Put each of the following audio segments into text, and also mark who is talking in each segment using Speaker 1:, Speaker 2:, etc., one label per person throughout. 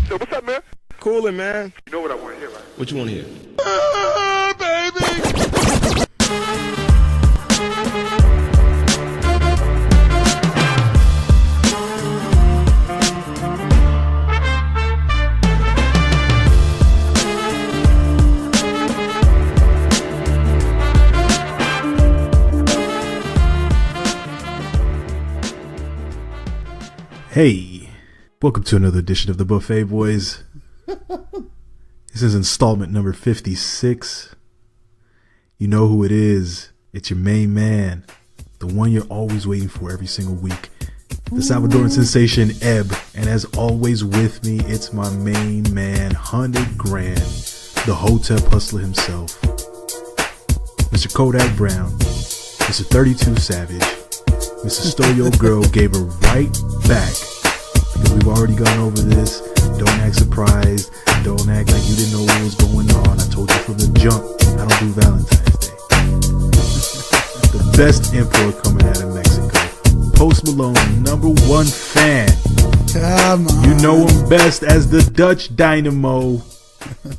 Speaker 1: Yo, what's up, man?
Speaker 2: Coolin', man.
Speaker 1: You know what I want to hear, right?
Speaker 2: What you want to hear?
Speaker 1: Baby!
Speaker 3: Hey, welcome to another edition of the Buffet Boys. This is installment number 56. You know who it is. It's your main man, the one you're always waiting for every single week, the Salvadoran sensation Eb. And as always with me, it's my main man, 100 grand, the Hotep hustler himself, Mr. Kodak Brown, Mr. 32 Savage, Mr. Stole Your Girl gave her right back. Because we've already gone over this. Don't act surprised. Don't act like you didn't know what was going on. I told you from the jump, I don't do Valentine's Day. The best import coming out of Mexico. Post Malone, #1 fan.
Speaker 4: Come on.
Speaker 3: You know him best as the Dutch Dynamo.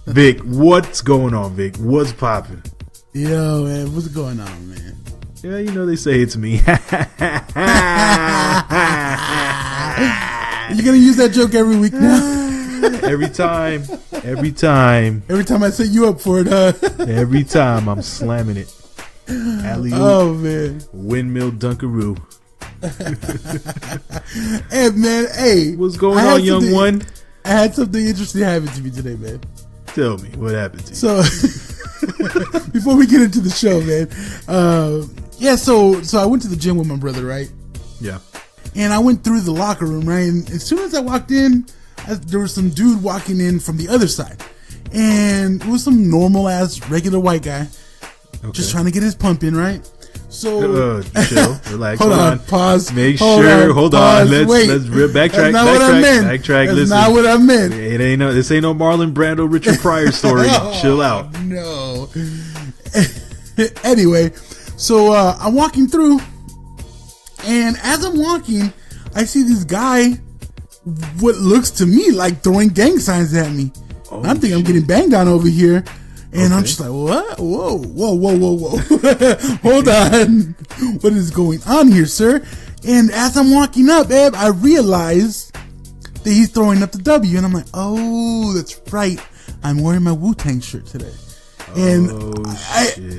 Speaker 3: Vic, what's going on, Vic? What's popping?
Speaker 4: Yo, man, what's going on, man?
Speaker 3: Yeah, you know they say it's me.
Speaker 4: You gonna use that joke every week now?
Speaker 3: Every time.
Speaker 4: Every time I set you up for it,
Speaker 3: Every time I'm slamming it. Alley-oop,
Speaker 4: oh man,
Speaker 3: windmill dunkaroo.
Speaker 4: Hey man, hey,
Speaker 3: What's going on, young one?
Speaker 4: I had something interesting happen to me today, man.
Speaker 3: Tell me what happened to you.
Speaker 4: So before we get into the show, man, so I went to the gym with my brother, right?
Speaker 3: Yeah.
Speaker 4: And I went through the locker room, right? And as soon as I walked in, there was some dude walking in from the other side. And it was some normal-ass, regular white guy. Okay. Just trying to get his pump in, right? So...
Speaker 3: chill, relax,
Speaker 4: hold on, pause.
Speaker 3: Hold on, let's backtrack,
Speaker 4: That's not what I meant.
Speaker 3: This ain't no Marlon Brando, Richard Pryor story. Chill out.
Speaker 4: No. Anyway, so I'm walking through, and as I'm walking, I see this guy, what looks to me like throwing gang signs at me. I'm thinking I'm getting banged on over here. And I'm just like, what? Whoa. Hold on. What is going on here, sir? And as I'm walking up, Eb, I realize that he's throwing up the W. And I'm like, oh, that's right. I'm wearing my Wu-Tang shirt today. And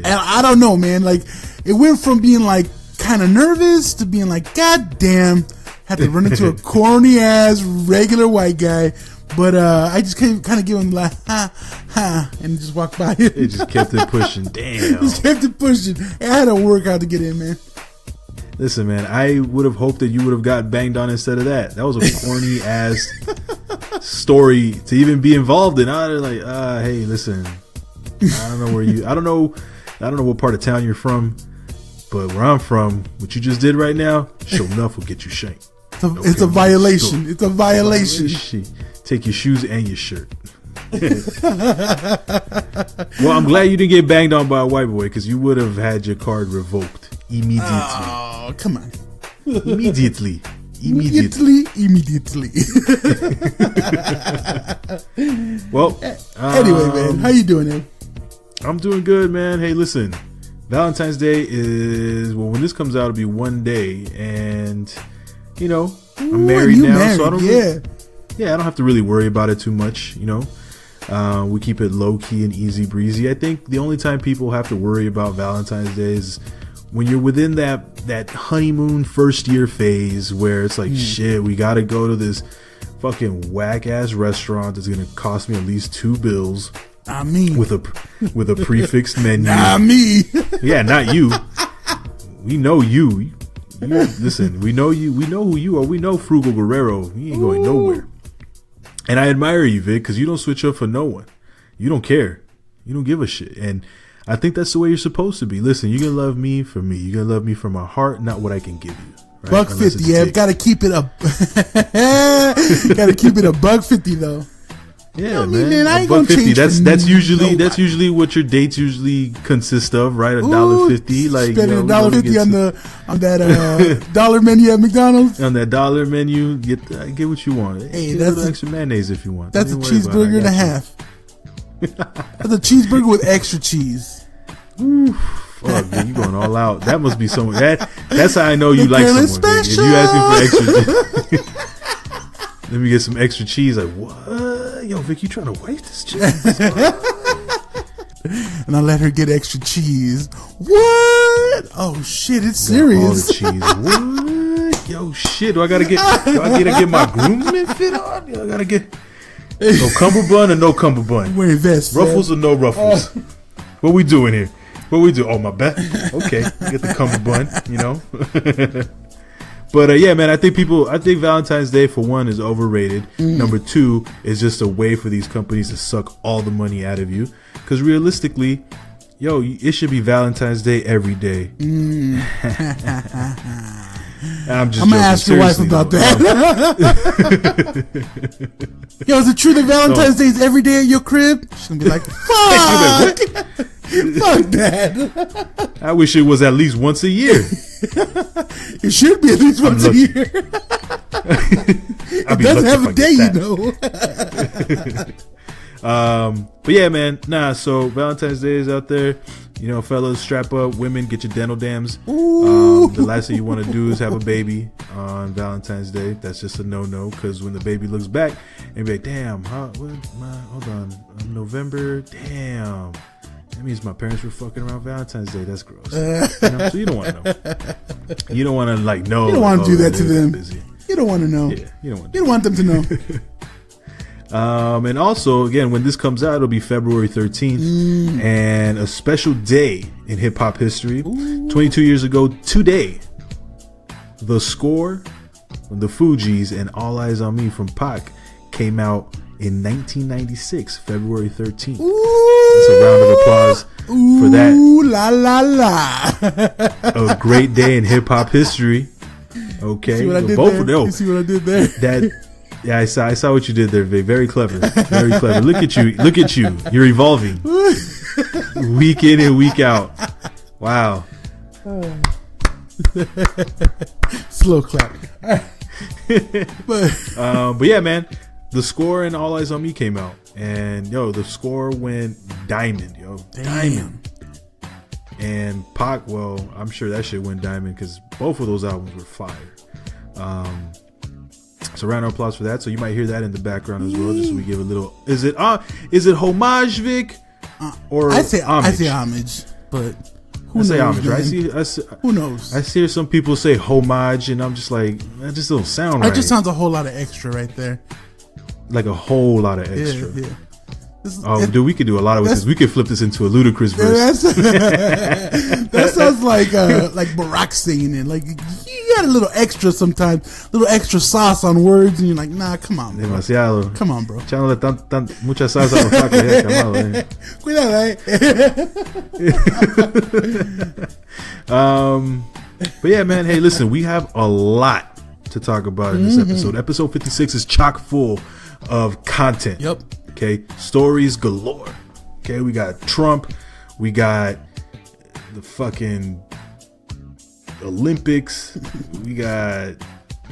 Speaker 4: I don't know, man. Like, it went from being like kind of nervous to being like, God damn, had to run into a corny ass regular white guy. But I just kind of give him like, ha, and just walk by him.
Speaker 3: It just kept it pushing. Damn.
Speaker 4: Just kept it pushing. I had a workout to get in, man.
Speaker 3: Listen, man, I would have hoped that you would have got banged on instead of that. That was a corny ass story to even be involved in. I was like, hey, listen, I don't know what part of town you're from, but where I'm from, what you just did right now, sure enough will get you shanked.
Speaker 4: It's a violation. It's a violation.
Speaker 3: Take your shoes and your shirt. Well, I'm glad you didn't get banged on by a white boy, because you would have had your card revoked immediately.
Speaker 4: Oh, come on.
Speaker 3: Immediately. Well,
Speaker 4: anyway, man, how you doing, man?
Speaker 3: I'm doing good, man. Hey, listen, Valentine's Day is, well, when this comes out, it'll be one day, and you know, I'm married now, so I don't. I don't have to really worry about it too much, you know. We keep it low key and easy breezy. I think the only time people have to worry about Valentine's Day is when you're within that honeymoon first year phase where it's like, shit, we gotta go to this fucking whack ass restaurant that's gonna cost me at least $2.
Speaker 4: Not me.
Speaker 3: With a prefixed menu.
Speaker 4: Not me.
Speaker 3: Yeah, not you. We know you. Listen, we know you. We know who you are. We know Frugal Guerrero. He ain't going nowhere. And I admire you, Vic, because you don't switch up for no one. You don't care. You don't give a shit. And I think that's the way you're supposed to be. Listen, you're going to love me for me. You're going to love me for my heart, not what I can give you. Right?
Speaker 4: $150, yeah. Got to keep it up. Got to keep it $150, though.
Speaker 3: Yeah,
Speaker 4: man, I ain't
Speaker 3: $1.50.
Speaker 4: gonna change
Speaker 3: That's
Speaker 4: for
Speaker 3: usually
Speaker 4: nobody.
Speaker 3: what your dates usually consist of, right? $1.50. Like
Speaker 4: spending $1.50 on that dollar menu at McDonald's.
Speaker 3: On that dollar menu, get what you want.
Speaker 4: Hey,
Speaker 3: get
Speaker 4: that's
Speaker 3: a little extra mayonnaise if you want.
Speaker 4: That's a cheeseburger and a half. That's a cheeseburger with extra cheese.
Speaker 3: Ooh, fuck, man, you going all out. That must be someone. That's how I know you like someone.
Speaker 4: Special.
Speaker 3: If you ask me for extra cheese. Let me get some extra cheese. Like, what? Yo, Vic, you trying to waste this cheese?
Speaker 4: And I let her get extra cheese. What? Oh shit, it's serious.
Speaker 3: All the cheese. What? Yo, shit. Do I gotta get my grooming fit on? I gotta get no cummerbund or no cummerbund.
Speaker 4: Wearing vests.
Speaker 3: Ruffles or no ruffles? What we doing here? What we do? Oh, my bad. Okay, get the cummerbund. You know. But yeah, man, I think Valentine's Day, for one, is overrated. Number two, is just a way for these companies to suck all the money out of you. Because realistically, yo, it should be Valentine's Day every day. I'm just
Speaker 4: gonna ask your wife about that. Yo, is it true that Valentine's Day is every day at your crib? She's gonna be like, fuck. Fuck that.
Speaker 3: I wish it was at least once a year.
Speaker 4: It should be at least once a year. It doesn't have a day, you know.
Speaker 3: But yeah, man. So Valentine's Day is out there. You know, fellas, strap up. Women, get your dental dams. The last thing you want to do is have a baby on Valentine's Day. That's just a no-no, because when the baby looks back and be like, damn, hold on, November, damn. That means my parents were fucking around Valentine's Day. That's gross. You know? So you don't want to know. You don't want to know.
Speaker 4: You don't want to do that to them.
Speaker 3: Busy.
Speaker 4: You don't want to know.
Speaker 3: Yeah, you
Speaker 4: don't want them to know.
Speaker 3: And also, again, when this comes out, it'll be February 13th, and a special day in hip hop history. 22 years ago today, The Score, The Fugees, and All Eyes on Me from Pac came out in 1996, February 13th. That's a round of applause for that.
Speaker 4: Ooh la la la!
Speaker 3: A great day in hip hop history. Okay,
Speaker 4: see what I did
Speaker 3: both
Speaker 4: there?
Speaker 3: of those.
Speaker 4: You see what I did there?
Speaker 3: Yeah, I saw what you did there, Vic. Very clever. Very clever. Look at you. You're evolving. Week in and week out. Wow.
Speaker 4: Slow clap.
Speaker 3: But yeah, man. The Score and All Eyes on Me came out. And yo, The Score went diamond, yo.
Speaker 4: Damn.
Speaker 3: Diamond. And Pac, well, I'm sure that shit went diamond because both of those albums were fire. So round of applause for that. So you might hear that in the background as well, just so we give a little. Is it homage, Vic? Or
Speaker 4: I say
Speaker 3: homage?
Speaker 4: homage, but who
Speaker 3: I
Speaker 4: knows?
Speaker 3: say homage, right?
Speaker 4: Who knows?
Speaker 3: I hear some people say homage, and I'm just like, that just don't sound right.
Speaker 4: That just sounds a whole lot of extra right there.
Speaker 3: Like a whole lot of extra.
Speaker 4: Yeah.
Speaker 3: Dude, we could do a lot with this. We could flip this into a ludicrous verse.
Speaker 4: That sounds like Barack singing it. Like, you got a little extra sometimes, little extra sauce on words, and you're like, nah, come on, bro.
Speaker 3: Demasiado.
Speaker 4: Come on, bro.
Speaker 3: Echándole mucha salsa a los tacos.
Speaker 4: Cuidado,
Speaker 3: But yeah, man. Hey, listen, we have a lot to talk about in this episode. Episode 56 is chock full of content.
Speaker 4: Yep.
Speaker 3: Okay, stories galore. Okay, we got Trump, we got the fucking Olympics, we got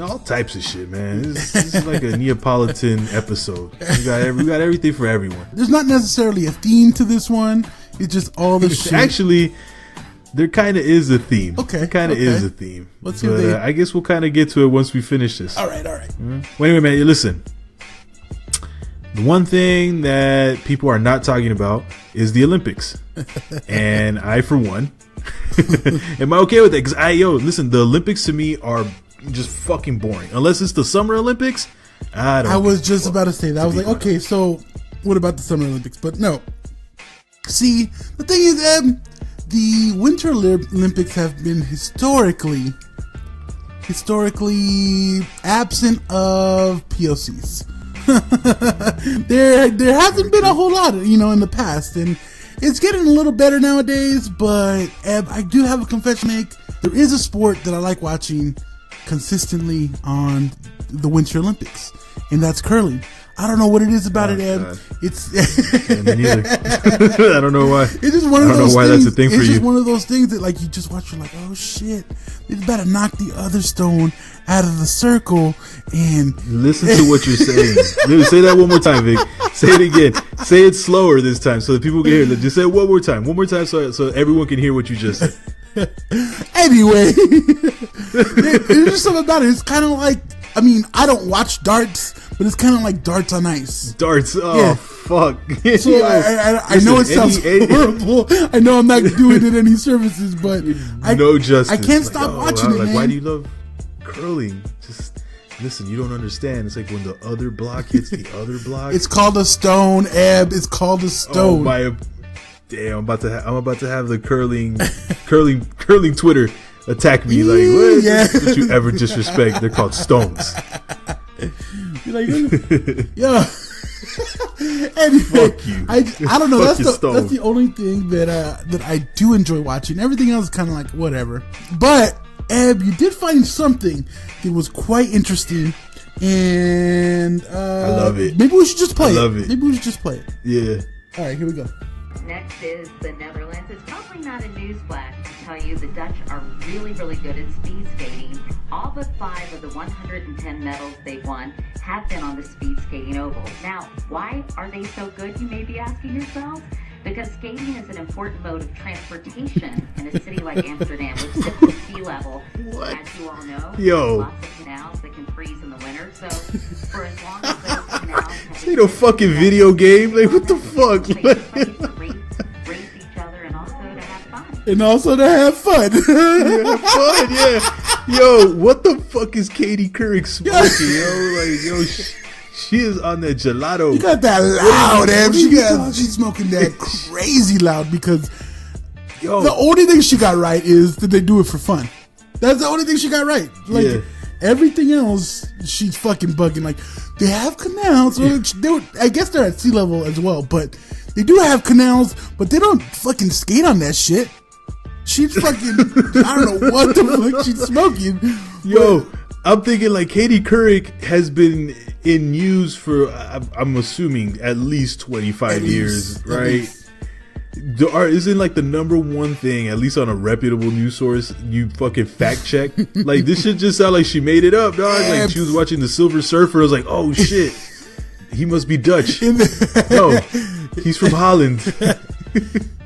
Speaker 3: all types of shit, man. This is like a Neapolitan episode. We got everything for everyone.
Speaker 4: There's not necessarily a theme to this one. It's just all the shit.
Speaker 3: Actually, there kind of is a theme.
Speaker 4: Okay,
Speaker 3: kind of is a theme.
Speaker 4: Let's see. But
Speaker 3: I guess we'll kind of get to it once we finish this.
Speaker 4: All right.
Speaker 3: Well, anyway, man, listen. The one thing that people are not talking about is the Olympics. And I, for one, am I okay with that? Because listen, the Olympics to me are just fucking boring. Unless it's the Summer Olympics, I
Speaker 4: was just about to say that. I was like, okay, so what about the Summer Olympics? But no. See, the thing is, the Winter Olympics have been historically absent of POCs. there hasn't been a whole lot, in the past, and it's getting a little better nowadays. But I do have a confession to make. There is a sport that I like watching consistently on the Winter Olympics, and that's curling. I don't know what it is about it, Ed.
Speaker 3: God.
Speaker 4: It's
Speaker 3: Yeah, me neither. I don't know why.
Speaker 4: It's just one of those things.
Speaker 3: I don't know why that's a thing for you.
Speaker 4: It's just one of those things that, like, you just watch, you're like, oh shit, they better knock the other stone out of the circle and
Speaker 3: listen to what you're saying. Dude, say that one more time, Vic. Say it again. Say it slower this time so that people can hear it. Just say it one more time. One more time so everyone can hear what you just said.
Speaker 4: Anyway, there's just something about it. It's kind of like, I mean, I don't watch darts, but it's kind of like darts on ice.
Speaker 3: Darts. Oh,
Speaker 4: yeah.
Speaker 3: Fuck.
Speaker 4: So I know it sounds horrible. I know I'm not doing it any services, but
Speaker 3: no justice.
Speaker 4: I can't stop watching it, man.
Speaker 3: Why do you love curling? Just listen. You don't understand. It's like when the other block hits the other block.
Speaker 4: It's called a stone, Eb. It's called a stone.
Speaker 3: Oh my! Damn! I'm about to have the curling Twitter attack me. Like, what?
Speaker 4: Yeah.
Speaker 3: Did you ever disrespect? They're called stones.
Speaker 4: You're like, yeah. Anyway,
Speaker 3: Fuck you.
Speaker 4: I don't know.
Speaker 3: Fuck
Speaker 4: That's the only thing that I do enjoy watching. Everything else is kind of like whatever. But Eb, you did find something that was quite interesting, and
Speaker 3: I love it.
Speaker 4: Maybe we should just play it.
Speaker 3: I love it.
Speaker 4: Maybe we should just play it.
Speaker 3: Yeah.
Speaker 4: All right, here we go.
Speaker 2: Next is the Netherlands. It's probably not a newsflash to tell you the Dutch are really, really good at speed skating. All but 5 of the 110 medals they've won have been on the speed skating oval. Now, why are they so good, you may be asking yourselves? Because skating is an important mode of transportation in a city like Amsterdam, which sits at sea level.
Speaker 3: What?
Speaker 2: As you all know,
Speaker 3: Yo.
Speaker 2: lots of canals that can freeze in the winter. So, for as long as those canals have
Speaker 3: Ain't no fucking video game. Like, what the fuck?
Speaker 2: race each other and also to have fun.
Speaker 4: And also to have fun.
Speaker 3: Have fun, yeah. Yo, what the fuck is Katie Couric smoking, yo? Like, yo, she is on that gelato.
Speaker 4: You got that loud, Em. She's smoking that crazy loud because the only thing she got right is that they do it for fun. That's the only thing she got right. Like everything else, she's fucking bugging. Like they have canals. I guess they're at sea level as well, but they do have canals. But they don't fucking skate on that shit. She's fucking. I don't know what the fuck she's smoking.
Speaker 3: Yo, I'm thinking like Katie Couric has been in news for I'm assuming at least 25 years, right? Isn't like the number one thing, at least on a reputable news source, you fucking fact check? Like this shit just sound like she made it up, dog. Like she was watching the Silver Surfer. I was like, oh shit, he must be Dutch. No, he's from Holland.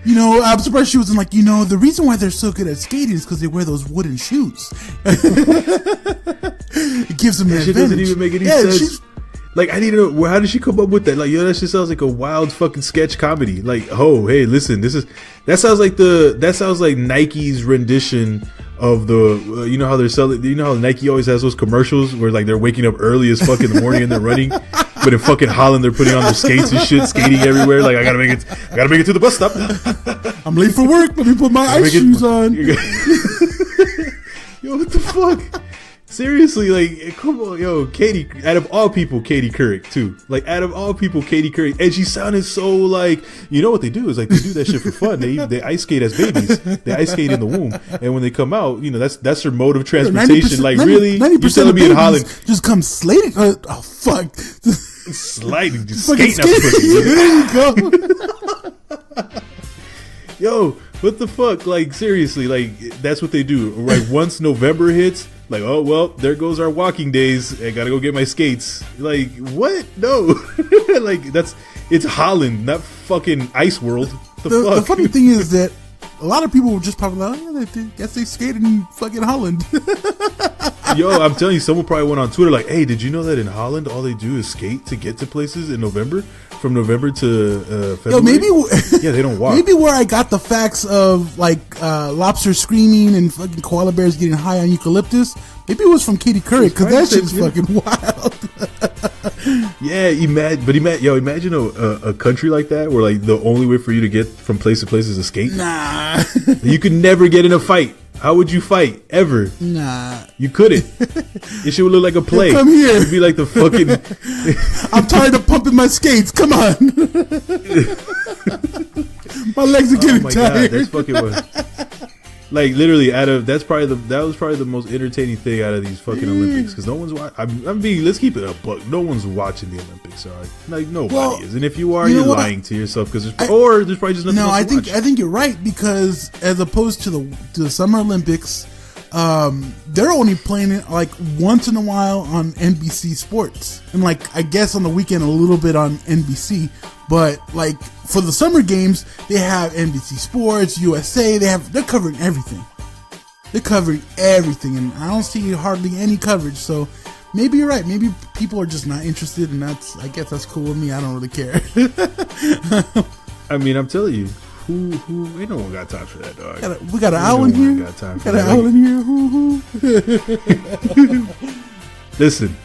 Speaker 4: You know, I'm surprised she wasn't like, the reason why they're so good at skating is because they wear those wooden shoes. It gives them an advantage.
Speaker 3: Shit doesn't even make any sense. Like, I need to know, how did she come up with that? Like, yo, that shit sounds like a wild fucking sketch comedy. Like, oh, hey, listen, that sounds like Nike's rendition of the, you know how they're selling, you know how Nike always has those commercials where like they're waking up early as fuck in the morning and they're running, but in fucking Holland they're putting on their skates and shit, skating everywhere. Like, I gotta make it to the bus stop.
Speaker 4: I'm late for work. Let me put my ice shoes on.
Speaker 3: Yo, what the fuck? Seriously, like, come on, yo, Katie, out of all people, Katie Couric, too. Like, out of all people, Katie Couric. And she sounded so, like, you know what they do is, like, they do that shit for fun. They ice skate as babies. They ice skate in the womb. And when they come out, that's their mode of transportation. Like, really? You're telling me in Holland.
Speaker 4: Just come slating. Oh, fuck.
Speaker 3: Sliding, just skating up pussy.
Speaker 4: There you go.
Speaker 3: Yo, what the fuck? Like, seriously, like, that's what they do. Right, once November hits, like, oh, well, there goes our walking days. I gotta go get my skates. Like, what? No. Like, it's Holland, not fucking Ice World.
Speaker 4: The funny thing is that a lot of people were just probably like, oh, yeah, guess they skated in fucking Holland.
Speaker 3: Yo, I'm telling you, someone probably went on Twitter like, hey, did you know that in Holland, all they do is skate to get to places in November? From November to February?
Speaker 4: Yo,
Speaker 3: yeah, they don't walk.
Speaker 4: Maybe where I got the facts of like lobsters screaming and fucking koala bears getting high on eucalyptus, maybe it was from Katie Couric, because that shit's fucking wild.
Speaker 3: Yeah, imagine a country like that where like the only way for you to get from place to place is to skate.
Speaker 4: Nah.
Speaker 3: You could never get in a fight. How would you fight ever?
Speaker 4: Nah,
Speaker 3: you couldn't. This shit would look like a play.
Speaker 4: Come here.
Speaker 3: It'd be like the fucking.
Speaker 4: I'm tired of pumping my skates. Come on. My legs are getting tired.
Speaker 3: God, that's fucking what. Like literally, that was probably the most entertaining thing out of these fucking Olympics because no one's watching. Let's keep it a buck. No one's watching the Olympics. So like nobody is, and if you are, you're lying to yourself because there's probably just nothing.
Speaker 4: No,
Speaker 3: else to watch.
Speaker 4: I think you're right because as opposed to the Summer Olympics, they're only playing it like once in a while on NBC Sports, and like I guess on the weekend a little bit on NBC. But like for the summer games, they have NBC Sports, USA. They're covering everything. They're covering everything, and I don't see hardly any coverage. So maybe you're right. Maybe people are just not interested, and I guess that's cool with me. I don't really care.
Speaker 3: I mean, I'm telling you, who ain't no one got time for that, dog.
Speaker 4: We got an owl in here. Got an owl in here.
Speaker 3: Listen,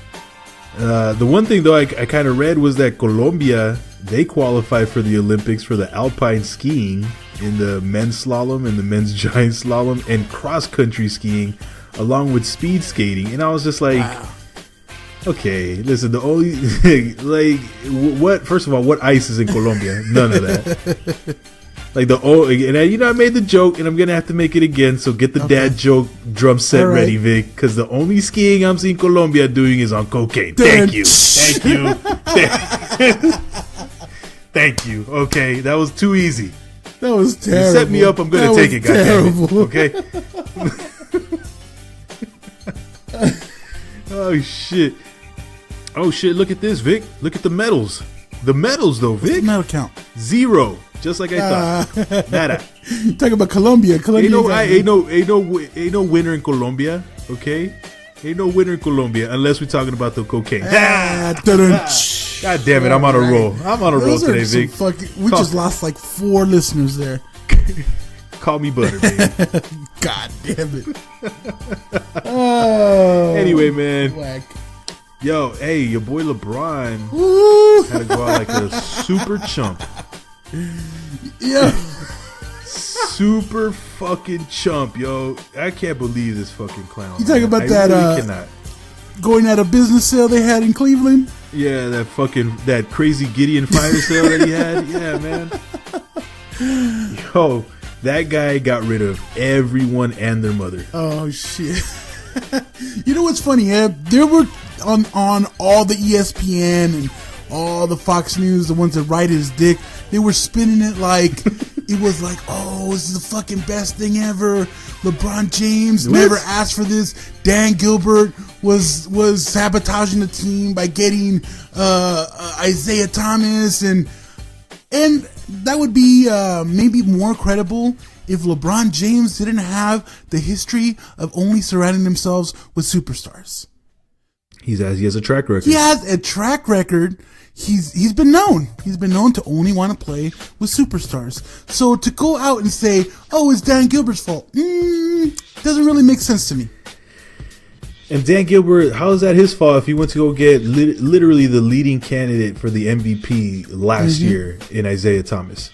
Speaker 3: the one thing though I kind of read was that Colombia, they qualified for the Olympics for the alpine skiing in the men's slalom and the men's giant slalom and cross country skiing along with speed skating, and I was just like, wow. Okay, listen, the only like what first of all, what ice is in Colombia? None of that. Like and I made the joke, and I'm gonna have to make it again. So get the dad joke drum set ready, Vic, because the only skiing I'm seeing Colombia doing is on cocaine. Thank you. Thank you. Okay, that was too easy.
Speaker 4: That was terrible.
Speaker 3: You set me up. I'm gonna take it, goddamn. Okay. Oh shit! Look at this, Vic. Look at the medals. The medals, though, Vic.
Speaker 4: What's the medal count?
Speaker 3: 0. Just like I thought. Nada.
Speaker 4: Talking about Colombia.
Speaker 3: Ain't no winner in Colombia. Okay. Ain't no winner in Colombia unless we're talking about the cocaine. God damn it! I'm on a roll. I'm on a roll today, Vic.
Speaker 4: We just lost like 4 listeners there.
Speaker 3: Call me butter, baby.
Speaker 4: God damn it.
Speaker 3: Anyway, man.
Speaker 4: Whack.
Speaker 3: Yo, hey, your boy LeBron had to go out like a super chump.
Speaker 4: Yeah.
Speaker 3: Super fucking chump, yo. I can't believe this fucking clown.
Speaker 4: You talking about
Speaker 3: I
Speaker 4: that
Speaker 3: really cannot.
Speaker 4: Going at a business sale they had in Cleveland?
Speaker 3: Yeah, that crazy Gideon fire sale that he had. Yeah, man. Yo, that guy got rid of everyone and their mother.
Speaker 4: Oh shit. You know what's funny, Eb? There were on all the ESPN and all the Fox News, the ones that write his dick, they were spinning it like it was like, oh, this is the fucking best thing ever. LeBron James never asked for this. Dan Gilbert was sabotaging the team by getting Isaiah Thomas, and that would be maybe more credible if LeBron James didn't have the history of only surrounding themselves with superstars.
Speaker 3: He has a track record.
Speaker 4: He has a track record. He's been known. He's been known to only want to play with superstars. So to go out and say, "Oh, it's Dan Gilbert's fault," doesn't really make sense to me.
Speaker 3: And Dan Gilbert, how is that his fault if he went to go get literally the leading candidate for the MVP last year in Isaiah Thomas?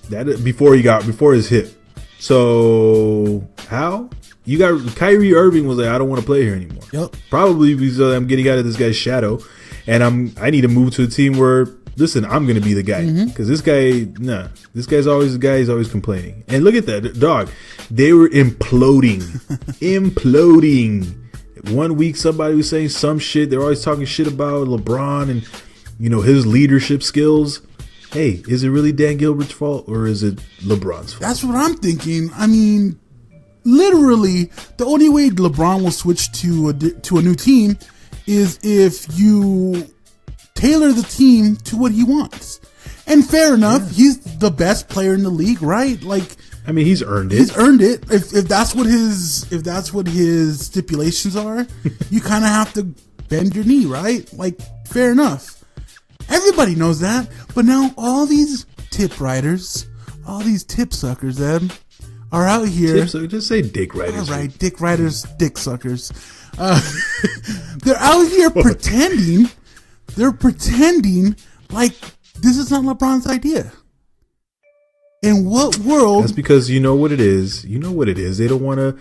Speaker 3: That before his hit. So how? You got Kyrie Irving was like, I don't want to play here anymore.
Speaker 4: Yep.
Speaker 3: Probably because I'm getting out of this guy's shadow, and I need to move to a team where, listen, I'm going to be the guy, because this guy's always the guy. He's always complaining. And look at that dog. They were imploding. 1 week somebody was saying some shit. They're always talking shit about LeBron and his leadership skills. Hey, is it really Dan Gilbert's fault or is it LeBron's fault?
Speaker 4: That's what I'm thinking. I mean, literally, the only way LeBron will switch to a new team is if you tailor the team to what he wants. And fair enough, he's the best player in the league, right? Like,
Speaker 3: I mean, he's earned it.
Speaker 4: He's earned it. If that's what his stipulations are, you kind of have to bend your knee, right? Like, fair enough. Everybody knows that. But now all these tip writers, all these tip suckers, Ed, are out here.
Speaker 3: Just say dick writers.
Speaker 4: All right, dick writers, dick suckers. They're out here pretending. They're pretending like this is not LeBron's idea. In what world?
Speaker 3: That's because you know what it is. You know what it is. They don't want to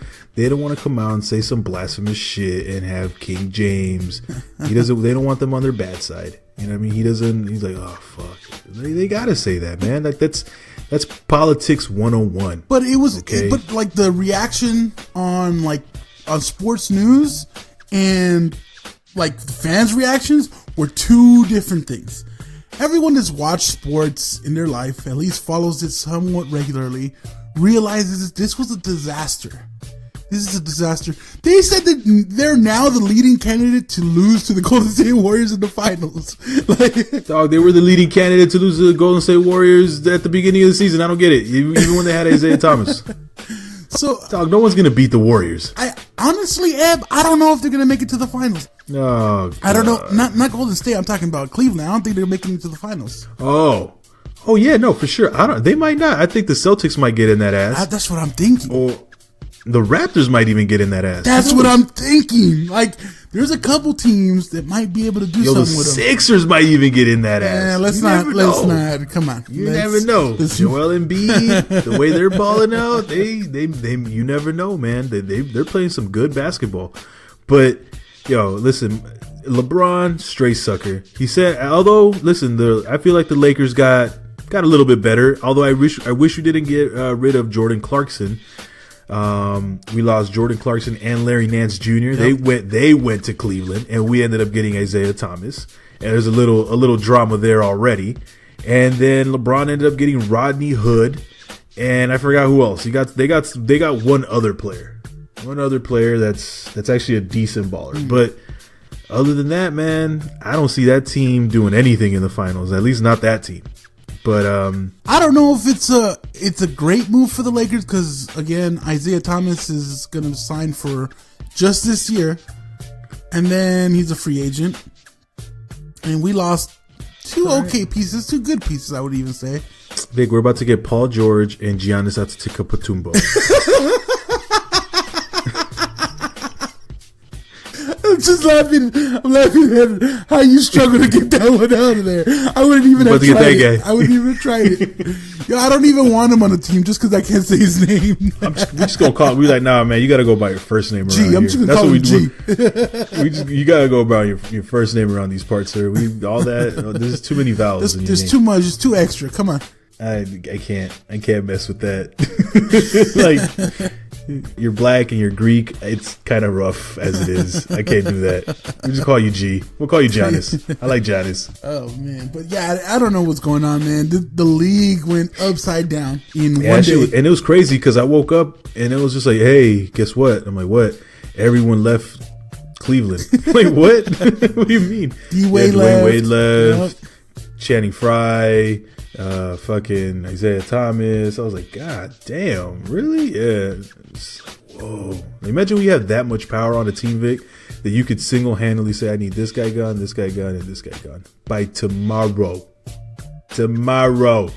Speaker 3: come out and say some blasphemous shit and have King James. They don't want them on their bad side. You know what I mean? He's like, oh fuck. They gotta say that, man. Like that's That's politics 101.
Speaker 4: But it was,
Speaker 3: Okay.
Speaker 4: but like the reaction on sports news and like the fans' reactions were two different things. Everyone that's watched sports in their life, at least follows it somewhat regularly, realizes this was a disaster. This is a disaster. They said that they're now the leading candidate to lose to the Golden State Warriors in the finals.
Speaker 3: Dog, they were the leading candidate to lose to the Golden State Warriors at the beginning of the season. I don't get it. Even when they had Isaiah Thomas.
Speaker 4: So,
Speaker 3: dog, no one's going to beat the Warriors.
Speaker 4: I honestly, Eb, I don't know if they're going to make it to the finals.
Speaker 3: Oh,
Speaker 4: I don't know. Not Golden State. I'm talking about Cleveland. I don't think they're making it to the finals.
Speaker 3: Oh yeah, no, for sure. They might not. I think the Celtics might get in that ass.
Speaker 4: That's what I'm thinking.
Speaker 3: Or the Raptors might even get in that ass.
Speaker 4: That's what I'm thinking. Like, there's a couple teams that might be able to do something with them.
Speaker 3: The Sixers might even get in that ass.
Speaker 4: Let's not. Come on.
Speaker 3: You never know. Joel Embiid, the way they're balling out, they you never know, man. They're playing some good basketball. But yo, listen, LeBron, straight sucker. He said, although, listen, I feel like the Lakers got a little bit better. Although I wish we didn't get rid of Jordan Clarkson. We lost Jordan Clarkson and Larry Nance Jr. Yep. They went to Cleveland, and we ended up getting Isaiah Thomas. And there's a little drama there already. And then LeBron ended up getting Rodney Hood, and I forgot who else. They got one other player. One other player that's actually a decent baller. But other than that, man, I don't see that team doing anything in the finals. At least not that team. But
Speaker 4: I don't know if it's a great move for the Lakers because, again, Isaiah Thomas is going to sign for just this year, and then he's a free agent. And we lost two good pieces, I would even say.
Speaker 3: Vic, we're about to get Paul George and Giannis Antetokounmpo.
Speaker 4: I'm laughing at how you struggle to get that one out of there. I wouldn't even have tried it. I wouldn't even have tried it. Yo, I don't even want him on the team just because I can't say his name.
Speaker 3: We're just gonna call him. We're like, nah, man, you gotta go by your first name.
Speaker 4: G. I'm just gonna call him G.
Speaker 3: You gotta go by your first name around these parts, sir. There's too many vowels.
Speaker 4: There's too much. It's too extra. Come on.
Speaker 3: I can't mess with that. Like, you're black and you're Greek. It's kind of rough as it is. I can't do that. We just call you G. We'll call you Giannis. I like Giannis.
Speaker 4: Oh man, but yeah, I don't know what's going on, man. The league went upside down in one day,
Speaker 3: and it was crazy because I woke up and it was just like, hey, guess what? I'm like, what? Everyone left Cleveland. Like, what? What do you mean?
Speaker 4: Dwayne
Speaker 3: Wade left. Yep. Channing Frye. Fucking Isaiah Thomas. I was like, God damn, really? Yeah. Whoa. Imagine we have that much power on a team, Vic, that you could single-handedly say, I need this guy gone, and this guy gone by tomorrow. Well,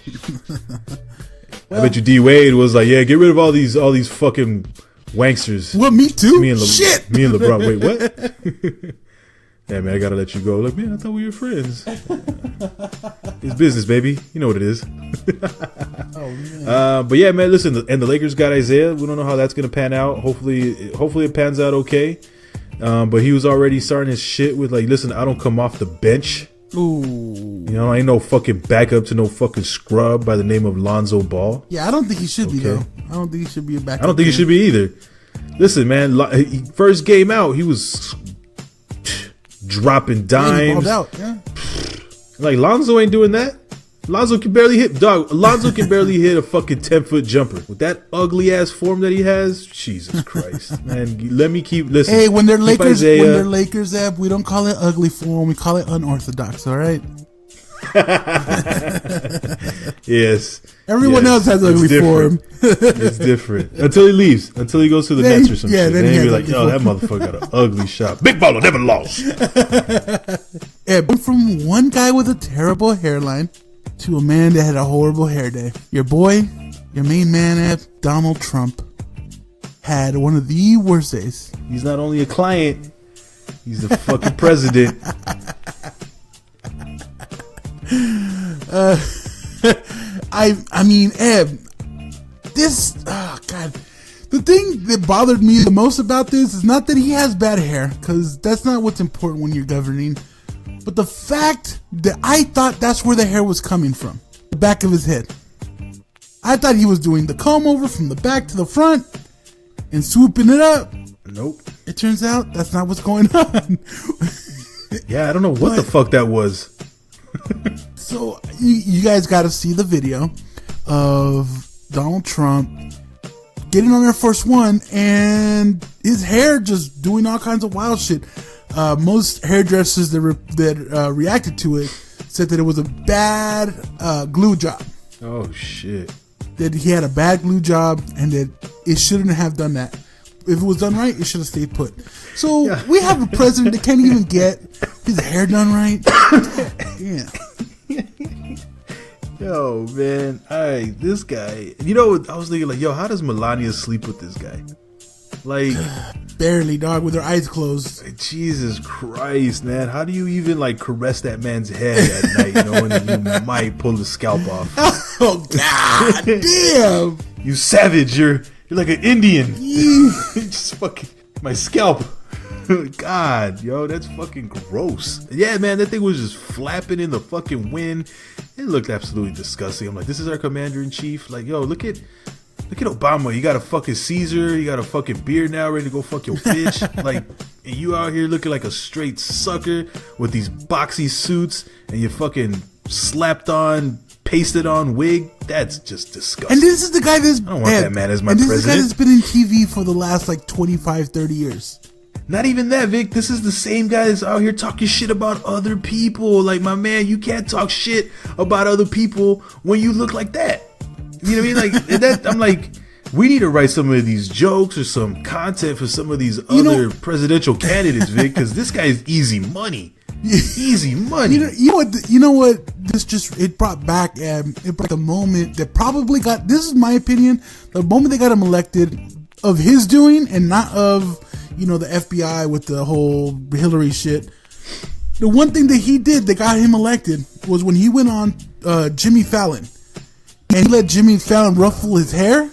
Speaker 3: I bet you D Wade was like, yeah, get rid of all these fucking wanksters.
Speaker 4: Well, me too.
Speaker 3: Me and
Speaker 4: Shit.
Speaker 3: Me and LeBron. Wait, what? Yeah, man, I gotta let you go. Like, man, I thought we were friends. It's business, baby. You know what it is.
Speaker 4: Oh, man.
Speaker 3: But yeah, man, listen, and the Lakers got Isaiah. We don't know how that's gonna pan out. Hopefully it pans out okay. But he was already starting his shit with like, listen, I don't come off the bench.
Speaker 4: Ooh.
Speaker 3: You know, I ain't no fucking backup to no fucking scrub by the name of Lonzo Ball.
Speaker 4: Yeah, I don't think he should be though. I don't think he should be a backup.
Speaker 3: I don't think he should be either. Listen, man, first game out, he was dropping dimes.
Speaker 4: Out, yeah.
Speaker 3: Like, Lonzo ain't doing that. Lonzo can barely hit a fucking 10-foot jumper with that ugly ass form that he has. Jesus Christ, man! Let me listen.
Speaker 4: Hey, when they're Lakers, Eb, we don't call it ugly form. We call it unorthodox. All right.
Speaker 3: Yes.
Speaker 4: Everyone else has ugly form.
Speaker 3: It's different until he leaves. Until he goes to the Nets or some shit. Then he'll be like, "Yo, that motherfucker got an ugly shot. Big baller never lost."
Speaker 4: Eb, from one guy with a terrible hairline to a man that had a horrible hair day. Your boy, your main man, Eb, Donald Trump, had one of the worst days.
Speaker 3: He's not only a client, he's the fucking president.
Speaker 4: I mean, Eb, this, God, the thing that bothered me the most about this is not that he has bad hair, because that's not what's important when you're governing, but the fact that I thought that's where the hair was coming from, the back of his head. I thought he was doing the comb over from the back to the front and swooping it up.
Speaker 3: Nope.
Speaker 4: It turns out that's not what's going on.
Speaker 3: Yeah, I don't know what the fuck that was.
Speaker 4: So you guys got to see the video of Donald Trump getting on Air Force One and his hair just doing all kinds of wild shit. Most hairdressers that reacted to it said that it was a bad glue job.
Speaker 3: Oh shit.
Speaker 4: That he had a bad glue job and that it shouldn't have done that. If it was done right, it should have stayed put. So we have a president that can't even get his hair done right. Yeah.
Speaker 3: Yo, man. This guy. You know, I was thinking like, yo, how does Melania sleep with this guy? Like,
Speaker 4: barely, dog, with her eyes closed.
Speaker 3: Jesus Christ, man. How do you even like caress that man's head at night, knowing that you might pull the scalp off?
Speaker 4: Oh, God damn.
Speaker 3: You savage. You're like an Indian. Just fucking my scalp. God, yo, that's fucking gross. Yeah, man, that thing was just flapping in the fucking wind. It looked absolutely disgusting. I'm like, this is our commander in chief. Like, yo, look at Obama. You got a fucking Caesar. You got a fucking beard now, ready to go fuck your bitch. Like, and you out here looking like a straight sucker with these boxy suits and your fucking slapped on, pasted on wig. That's just disgusting.
Speaker 4: And this is the guy that's...
Speaker 3: I don't want that man as my
Speaker 4: president. And this
Speaker 3: president.
Speaker 4: is the guy that's been in TV for the last like 25, 30 years.
Speaker 3: Not even that, Vic. This is the same guy that's out here talking shit about other people. Like, my man, you can't talk shit about other people when you look like that. You know what I mean? Like, that, I'm like, we need to write some of these jokes or some content for some of these other presidential candidates, Vic, because this guy is easy money. Easy money.
Speaker 4: You know what? This just, it brought back the moment that probably got, this is my opinion, the moment they got him elected of his doing and not of, you know, the FBI with the whole Hillary shit. The one thing that he did that got him elected was when he went on Jimmy Fallon and he let Jimmy Fallon ruffle his hair.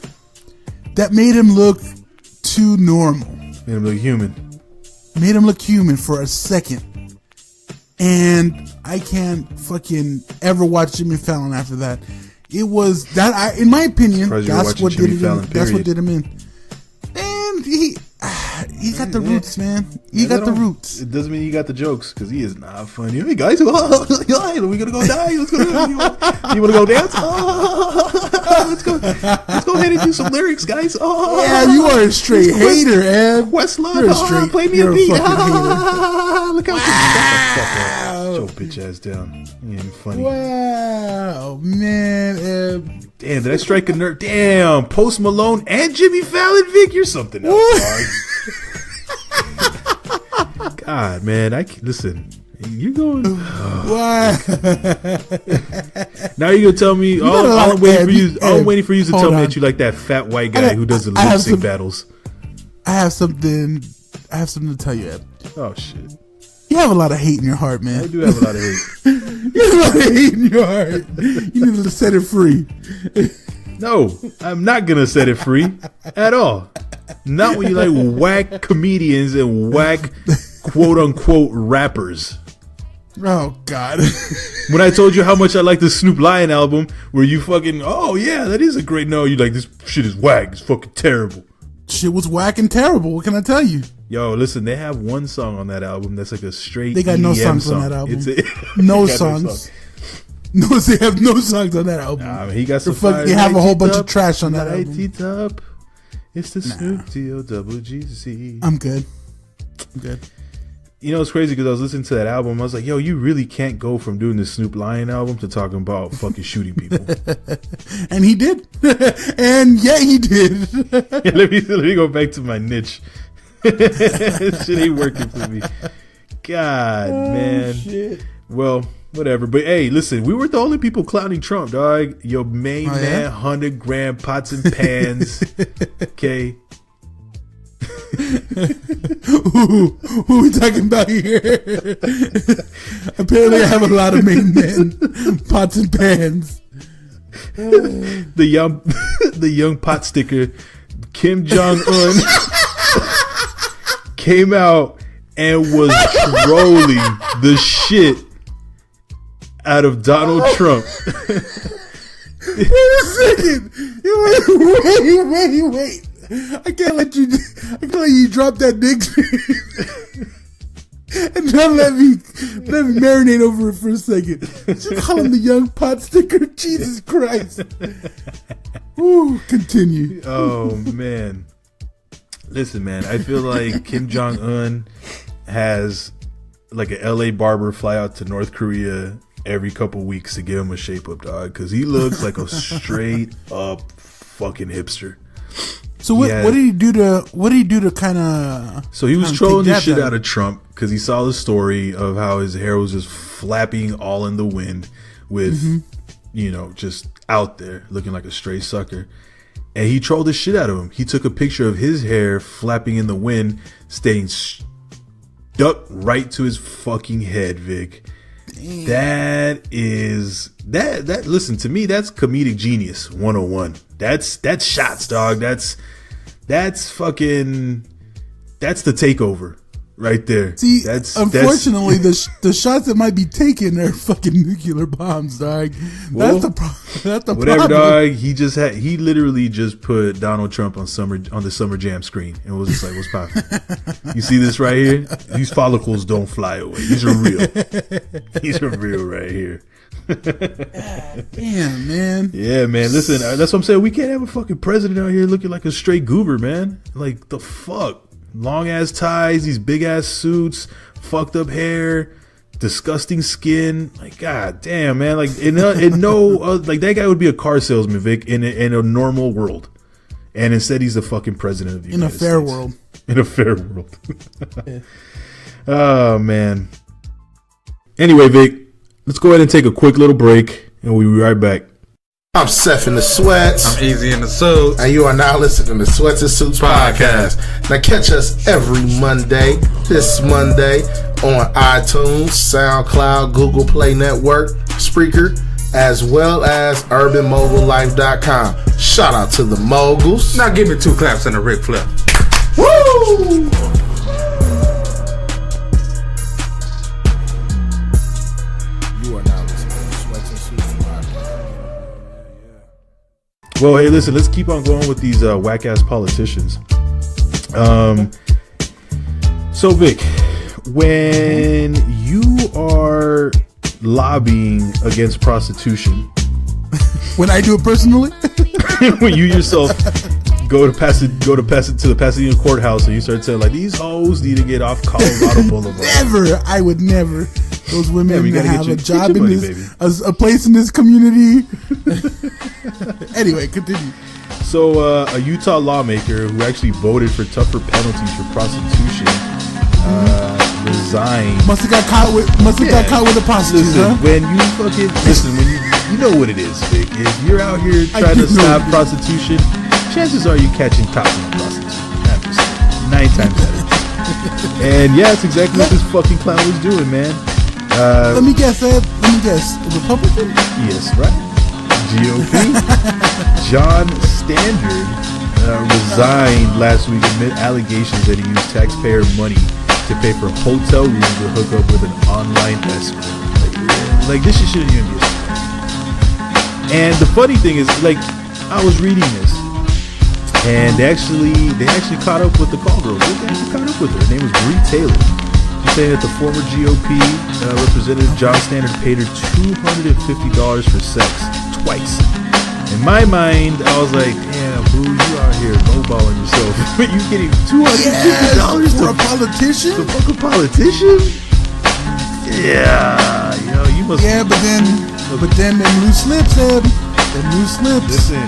Speaker 4: That made him look too normal.
Speaker 3: Made him look human.
Speaker 4: Made him look human for a second. And I can't fucking ever watch Jimmy Fallon after that. It was that, in my opinion, that's what did him in. And he got the roots, man. He got the roots.
Speaker 3: It doesn't mean he got the jokes, because he is not funny. Hey guys, we gonna go die. You wanna go dance? Let's go ahead and do some lyrics, guys.
Speaker 4: Yeah, you are a straight hater, Ed.
Speaker 3: Westlaw, play me a beat. Look how
Speaker 4: wow.
Speaker 3: Shut your bitch ass down. You ain't funny.
Speaker 4: Wow, man, Ed.
Speaker 3: Damn, did I strike a nerve? Damn, Post Malone and Jimmy Fallon, Vic, you're something else, dog. God, man, listen. You're going.
Speaker 4: Wow.
Speaker 3: Now you're gonna tell me? I'm waiting for you to tell me that you like that fat white guy who does the lip sync battles.
Speaker 4: I have something to tell you, Ed.
Speaker 3: Oh shit.
Speaker 4: You have a lot of hate in your heart, man.
Speaker 3: I do have a lot of hate.
Speaker 4: You have a lot of hate in your heart. You need to set it free.
Speaker 3: No, I'm not gonna set it free at all. Not when you like whack comedians and whack quote unquote rappers.
Speaker 4: Oh God.
Speaker 3: When I told you how much I like the Snoop Lion album, where you fucking, oh yeah, that is a great, no, you like, this shit is whack, it's fucking terrible.
Speaker 4: Shit was whack and terrible, what can I tell you?
Speaker 3: Yo, listen, they have one song on that album that's like a straight
Speaker 4: They got
Speaker 3: EDM
Speaker 4: no songs
Speaker 3: song.
Speaker 4: on that album.
Speaker 3: No
Speaker 4: songs. No, they have no songs on that album.
Speaker 3: Nah, he got some
Speaker 4: They have a whole bunch of trash on that album.
Speaker 3: Top. It's the Snoop D-O-double-G-Z.
Speaker 4: I'm good.
Speaker 3: You know, it's crazy because I was listening to that album. I was like, yo, you really can't go from doing the Snoop Lion album to talking about fucking shooting people.
Speaker 4: And he did. And yeah, he did.
Speaker 3: Yeah, let me go back to my niche. Shit ain't working for me. God, man.
Speaker 4: Shit.
Speaker 3: Well, whatever. But hey, listen, we weren't the only people clowning Trump, dog. Your main man, 100 gram pots and pans. Okay.
Speaker 4: Who we talking about here? Apparently, I have a lot of main men, pots and pans.
Speaker 3: The young Potsticker, Kim Jong-un, came out and was trolling the shit out of Donald Trump.
Speaker 4: a second. Wait. I can't let you drop that dick. And now let me marinate over it for a second. Just call him the young Potsticker. Jesus Christ. Ooh, continue.
Speaker 3: Oh, man. Listen, man, I feel like Kim Jong-un has like an LA barber fly out to North Korea every couple weeks to give him a shape up, dog, because he looks like a straight up fucking hipster.
Speaker 4: So what did he do to kind of?
Speaker 3: So he was trolling the shit out of Trump because he saw the story of how his hair was just flapping all in the wind with, just out there looking like a stray sucker. And he trolled the shit out of him. He took a picture of his hair flapping in the wind, staying stuck right to his fucking head, Vic. Damn. That listen, to me, that's comedic genius 101. That's shots, dog. That's the takeover right there.
Speaker 4: See, unfortunately, the shots that might be taken are fucking nuclear bombs, dog. That's the problem.
Speaker 3: Whatever, dog. He literally just put Donald Trump on the Summer Jam screen and was just like, "What's poppin'? You see this right here? These follicles don't fly away. These are real. These are real right here."
Speaker 4: Damn, man.
Speaker 3: Yeah, man. Listen, that's what I'm saying. We can't have a fucking president out here looking like a straight goober, man. Like, the fuck? Long ass ties, these big ass suits, fucked up hair, disgusting skin. Like, god damn, man. Like, like that guy would be a car salesman, Vic, in a normal world, and instead he's the fucking president of the United States. In a fair world. Yeah. Oh man. Anyway, Vic, let's go ahead and take a quick little break, and we'll be right back.
Speaker 5: I'm Seth in the Sweats.
Speaker 6: I'm Easy in the Suits.
Speaker 5: And you are now listening to the Sweats and Suits podcast. Now catch us every this Monday, on iTunes, SoundCloud, Google Play Network, Spreaker, as well as UrbanMogulLife.com. Shout out to the moguls.
Speaker 6: Now give me 2 claps and a Ric Flair.
Speaker 5: Woo!
Speaker 3: Well, hey, listen, let's keep on going with these whack-ass politicians. So, Vic, when you are lobbying against prostitution...
Speaker 4: When I do it personally?
Speaker 3: When you yourself go to the Pasadena courthouse and you start saying, like, these hoes need to get off Colorado Boulevard.
Speaker 4: Never. I would never. Those women have a job in this, a place in this community. Anyway, continue.
Speaker 3: So, a Utah lawmaker who actually voted for tougher penalties for prostitution resigned.
Speaker 4: Must have got caught with a prostitute.
Speaker 3: Listen, when you know what it is, Vic. If you're out here trying to stop prostitution, chances are you catching cops on prostitution. I'm just saying, 9 times out of 10. And yeah, that's exactly what this fucking clown was doing, man.
Speaker 4: Let me guess. Republican?
Speaker 3: Yes, right. GOP. John Standard resigned last week amid allegations that he used taxpayer money to pay for hotel rooms to hook up with an online escort. Like this shit shouldn't even be a surprise. And the funny thing is, like, I was reading this, and they actually caught up with the call girl. They actually caught up with her. Her name was Bree Taylor. She's saying that the former GOP representative John Standard paid her $250 for sex twice. In my mind, I was like, damn, boo, you out here lowballing yourself. You getting $250
Speaker 4: for a politician?
Speaker 3: To fuck a politician? Yeah, you must.
Speaker 4: Yeah, but then them loose lips,
Speaker 3: Listen,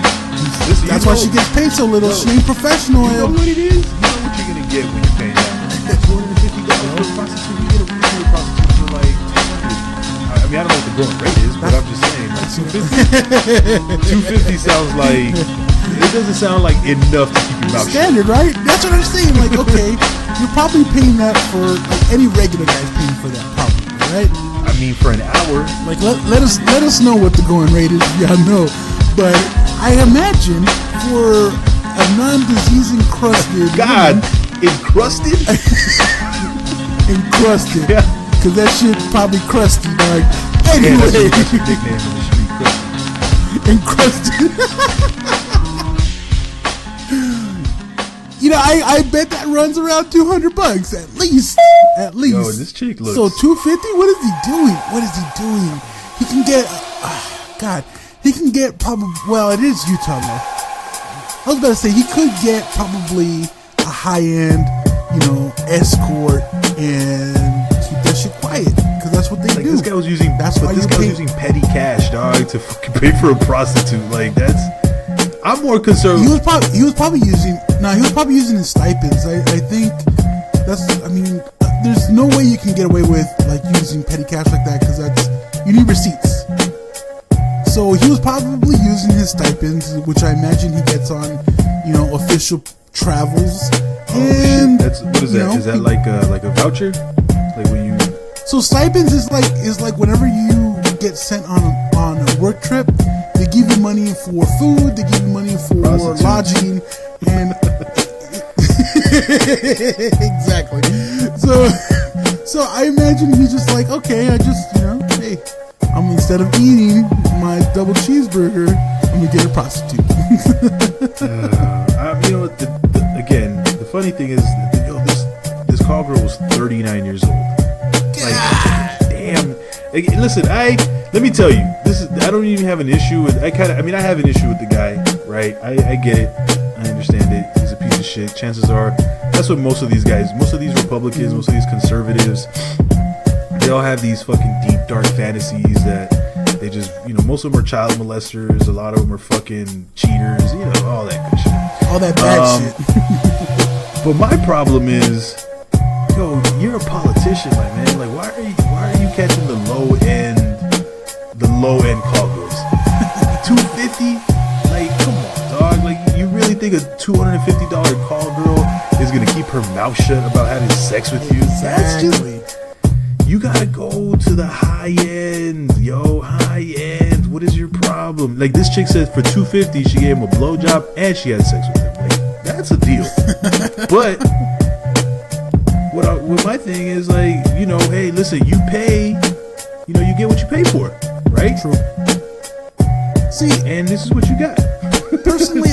Speaker 4: that's why she gets paid so little. She ain't professional.
Speaker 3: You know what it is? You know what you're gonna get when you're paying that. $250 for a prostitute. You get a reasonable prostitute for like $200. I mean, I don't know what the going rate is, but I'm just saying, like $250 sounds like it doesn't sound like enough to keep your mouth
Speaker 4: standard,
Speaker 3: shut.
Speaker 4: Right? That's what I'm saying. Like, okay, you're probably paying that for like any regular guy's paying for that, probably, right?
Speaker 3: I mean, for an hour.
Speaker 4: Like, let us know what the going rate is. Y'all know, but I imagine for a non-disease encrusted
Speaker 3: encrusted,
Speaker 4: yeah, because that shit probably crusty, dog. Anyway,
Speaker 3: that's your nickname in the street, crusty.
Speaker 4: encrusted. I bet that runs around $200 at least. At least.
Speaker 3: Yo, this chick looks.
Speaker 4: So $250. What is he doing? He can get. God, he can get probably. Well, it is Utah though. I was about to say he could get probably a high-end, escort and keep that shit quiet because that's what they do.
Speaker 3: This guy was using. This guy was using petty cash, dog, to fucking pay for a prostitute. Like that's. I'm more concerned.
Speaker 4: He was probably using his stipends. I think that's. I mean, there's no way you can get away with like using petty cash like that because you need receipts. So he was probably using his stipends, which I imagine he gets on, official travels. And
Speaker 3: shit. What is that? Is that like a voucher? Like when you?
Speaker 4: So stipends is like whenever you get sent on a work trip, they give you money for food, they give you money for lodging, and exactly. So I imagine he's just like, okay, I just hey. Instead of eating my double cheeseburger, I'm gonna get a prostitute.
Speaker 3: Again, the funny thing is, this call girl was 39 years old. Like, damn. Like, listen, let me tell you, I don't even have an issue with. I have an issue with the guy, right? I get it, I understand it. He's a piece of shit. Chances are, that's what most of these guys, most of these Republicans, most of these conservatives. They all have these fucking deep, dark fantasies that they just, most of them are child molesters. A lot of them are fucking cheaters, all that good shit.
Speaker 4: All that bad shit.
Speaker 3: But my problem is, you're a politician, my man. Like, why are you catching the low end call girls? 250? Like, come on, dog. Like, you really think a $250 call girl is gonna keep her mouth shut about having sex with you?
Speaker 4: Exactly.
Speaker 3: That's just. You gotta go to the high end, high end. What is your problem? Like this chick said for $250, she gave him a blowjob and she had sex with him. Like that's a deal. But what my thing is like, hey, listen, you pay, you get what you pay for, right?
Speaker 4: True. See,
Speaker 3: and this is what you got.
Speaker 4: Personally,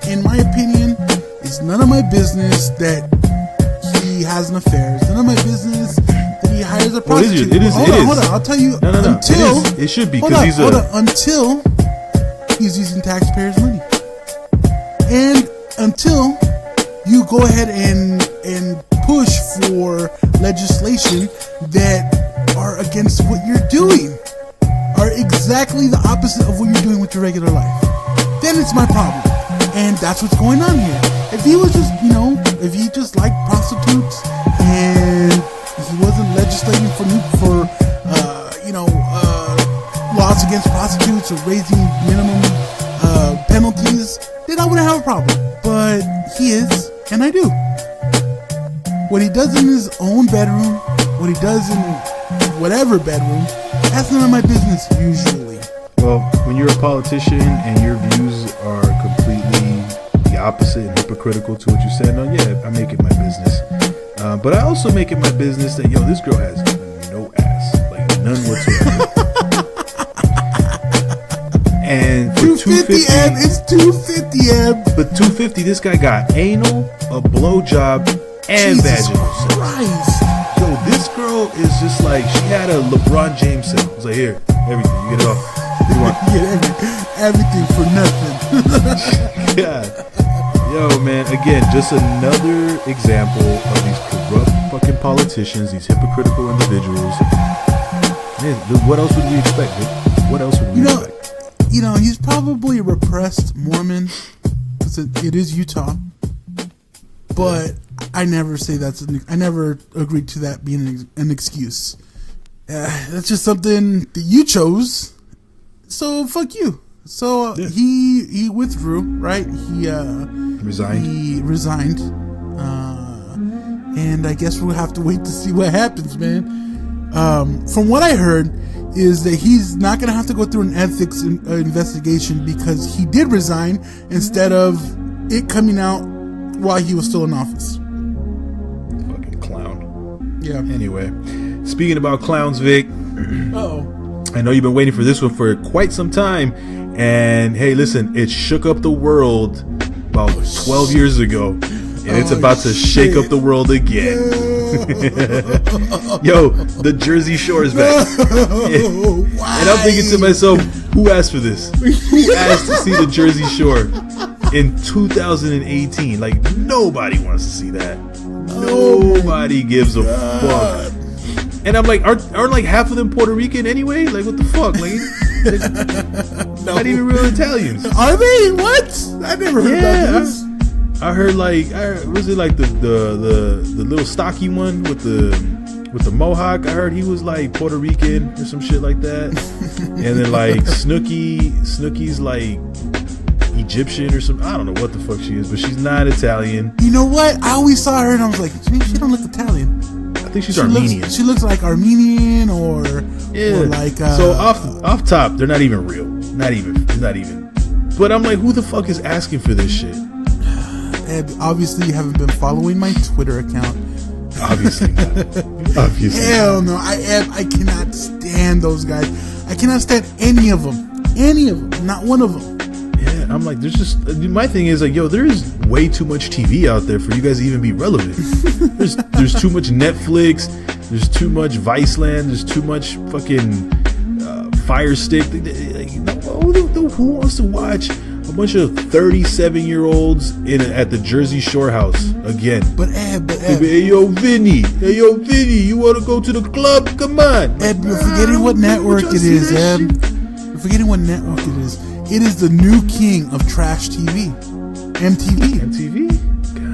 Speaker 4: in my opinion, it's none of my business that he has an affair. It's none of my business. He hires a prostitute.
Speaker 3: It is.
Speaker 4: Hold on. I'll tell you.
Speaker 3: No. It should be because
Speaker 4: until he's using taxpayers' money, and until you go ahead and push for legislation that are against what you're doing, are exactly the opposite of what you're doing with your regular life, then it's my problem, and that's what's going on here. If he was just, if he just liked prostitutes and he wasn't legislating for laws against prostitutes or raising minimum penalties, then I wouldn't have a problem. But he is, and I do. What he does in his own bedroom, what he does in whatever bedroom, that's none of my business usually.
Speaker 3: Well, when you're a politician and your views are completely the opposite and hypocritical to what you stand on, I make it my business. But I also make it my business that, this girl has no ass. Like, none whatsoever. And for $250,
Speaker 4: it's $250.
Speaker 3: But $250, this guy got anal, a blowjob, and vaginal sex.
Speaker 4: Christ.
Speaker 3: Yo, this girl is just like, she had a LeBron James set. It's like, here, everything, you get it off. What do you want?
Speaker 4: Everything for nothing.
Speaker 3: God. Yo, man, again, just another example of these corrupt fucking politicians, these hypocritical individuals. Man, what else would we expect, dude? What else would we expect?
Speaker 4: He's probably a repressed Mormon. It is Utah. But I never say I never agreed to that being an excuse. That's just something that you chose. So, fuck you. So he withdrew, right? He resigned. And I guess we'll have to wait to see what happens, man. From what I heard is that he's not going to have to go through an ethics investigation because he did resign instead of it coming out while he was still in office.
Speaker 3: Fucking clown.
Speaker 4: Yeah.
Speaker 3: Anyway, speaking about clowns, Vic.
Speaker 4: Uh-oh.
Speaker 3: I know you've been waiting for this one for quite some time. And hey, listen, it shook up the world about 12 years ago. And it's about to shake up the world again. Yo, the Jersey Shore is back. And I'm thinking to myself, who asked for this? Who asked to see the Jersey Shore in 2018? Like, nobody wants to see that. Nobody gives a fuck. And I'm like, aren't like half of them Puerto Rican anyway? Like, what the fuck? Like, not even real Italians.
Speaker 4: Are they? What? I never heard about this.
Speaker 3: I heard was it like the little stocky one with the mohawk? I heard he was like Puerto Rican or some shit like that. And then like Snooki's like Egyptian or something. I don't know what the fuck she is, but she's not Italian.
Speaker 4: You know what? I always saw her and I was like, she don't look Italian.
Speaker 3: I think she's Armenian.
Speaker 4: She looks like Armenian or like.
Speaker 3: So off top, they're not even real. Not even. But I'm like, who the fuck is asking for this shit?
Speaker 4: Ed, obviously you haven't been following my Twitter account.
Speaker 3: Obviously not. Obviously.
Speaker 4: Hell no. I cannot stand those guys. I cannot stand any of them. Not one of them.
Speaker 3: Yeah, I'm like, there's just, my thing is like, yo, there is way too much TV out there for you guys to even be relevant. There's too much Netflix. There's too much Viceland. There's too much fucking Fire Stick. Who wants to watch a bunch of 37-year-olds at the Jersey Shore house again?
Speaker 4: But Ed.
Speaker 3: Hey, yo, Vinny, you want to go to the club? Come on.
Speaker 4: Ed, you're forgetting what network it is, Ed. You're forgetting what network it is. It is the new king of trash TV. MTV?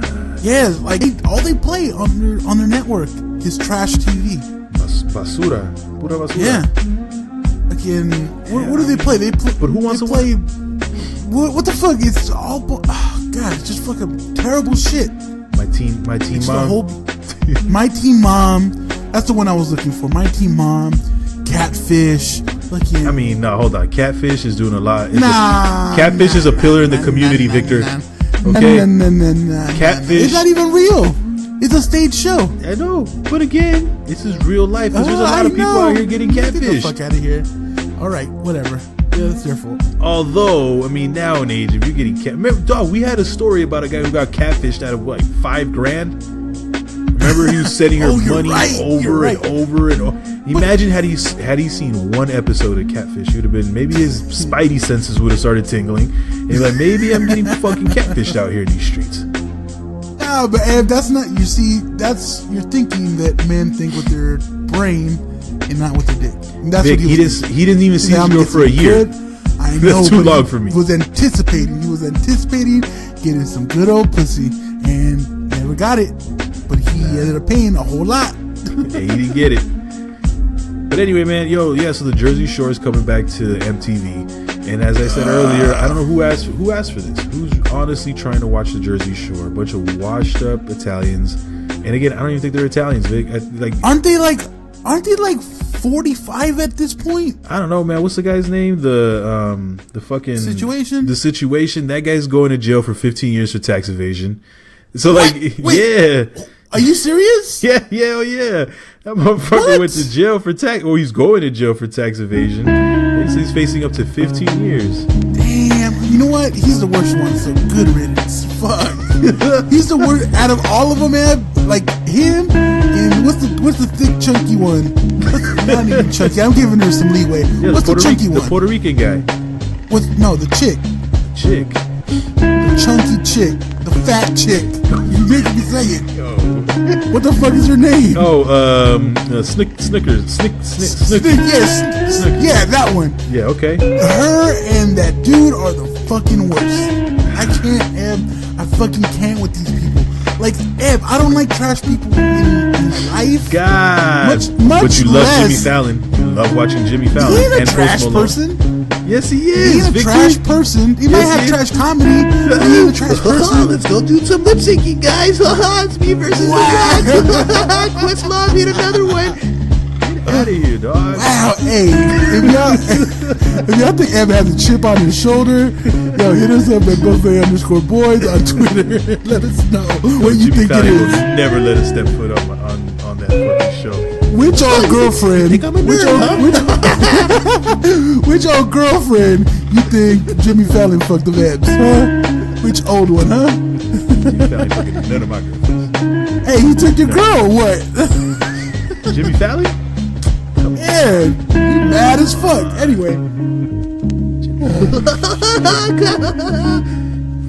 Speaker 3: God.
Speaker 4: Yeah, like all they play on their network is trash TV.
Speaker 3: Basura. Pura basura.
Speaker 4: Yeah. Again, what do they play?
Speaker 3: But who wants to
Speaker 4: play? What the fuck? It's all. Oh God, it's just fucking terrible shit.
Speaker 3: My teen mom.
Speaker 4: My Teen Mom. That's the one I was looking for. My Teen Mom. Catfish.
Speaker 3: I mean, no, hold on. Catfish is doing a lot. Catfish is a pillar in the community, Victor. Okay? Catfish.
Speaker 4: It's not even real. It's a stage show.
Speaker 3: I know. But again, this is real life. There's a lot of people out here getting catfish.
Speaker 4: Get the fuck out of here. All right, whatever. Yeah, that's their fault.
Speaker 3: Although, I mean, now and age, if you're getting remember, dog, we had a story about a guy who got catfished out of like $5,000. Remember, he was sending her money over and over and over. Imagine had he seen one episode of Catfish, he would have been, maybe his spidey senses would have started tingling. And he's like, maybe I'm getting fucking catfished out here in these streets.
Speaker 4: No, but Ed, that's not. You see, you're thinking that men think with their brain and not with their dick. And that's
Speaker 3: Vic,
Speaker 4: what
Speaker 3: he didn't even see this girl for a year.
Speaker 4: I know,
Speaker 3: that's too long for me.
Speaker 4: He was anticipating getting some good old pussy and never got it. But he ended up paying a whole lot.
Speaker 3: Yeah, he didn't get it. But anyway, man, so the Jersey Shore is coming back to MTV. And as I said earlier, I don't know who asked for this. Who's honestly trying to watch the Jersey Shore? A bunch of washed up Italians. And again, I don't even think they're Italians, Vic. Aren't they like 45 at this point? I don't know, man. What's the guy's name? The fucking
Speaker 4: Situation?
Speaker 3: The Situation. That guy's going to jail for 15 years for tax evasion. So
Speaker 4: Wait,
Speaker 3: yeah.
Speaker 4: Are you serious?
Speaker 3: Yeah. That motherfucker went to jail for tax. Or he's going to jail for tax evasion. He's facing up to 15 years.
Speaker 4: Damn. You know what? He's the worst one. So good riddance. Fuck. He's the worst out of all of them, man. Like him and what's the thick chunky one? Not even chunky. I'm giving her some leeway.
Speaker 3: Yeah,
Speaker 4: what's the chunky one?
Speaker 3: The Puerto Rican guy.
Speaker 4: The chick. The chunky chick. The fat chick. You make me say it.
Speaker 3: Yo.
Speaker 4: What the fuck is her name?
Speaker 3: Snickers.
Speaker 4: Yes. Yeah, that one.
Speaker 3: Yeah, okay.
Speaker 4: Her and that dude are the fucking worst. I fucking can't with these people. Like, I don't like trash people in life.
Speaker 3: God.
Speaker 4: Much
Speaker 3: but you love
Speaker 4: less.
Speaker 3: Jimmy Fallon. You love watching Jimmy Fallon.
Speaker 4: He ain't a trash person.
Speaker 3: Yes, he is.
Speaker 4: He ain't a trash person. He might have trash comedy, but he ain't a trash person.
Speaker 3: Let's go do some lip syncing, guys. It's me versus the guys. Questlove, hit another one. Get out of here, dog.
Speaker 4: Wow, hey, if y'all think Evan has a chip on his shoulder, hit us up at buffet_boys on Twitter. Let us know what you think it is.
Speaker 3: Will never let us step foot on that fucking show.
Speaker 4: Which old girlfriend?
Speaker 3: Think I'm a nerd,
Speaker 4: Which old girlfriend you think Jimmy Fallon fucked the Vebs? Huh? Which old one, huh?
Speaker 3: Jimmy Fallon fucking none of my girlfriends.
Speaker 4: Hey, he took your girl. What?
Speaker 3: Jimmy Fallon?
Speaker 4: Yeah, you mad as fuck. Anyway.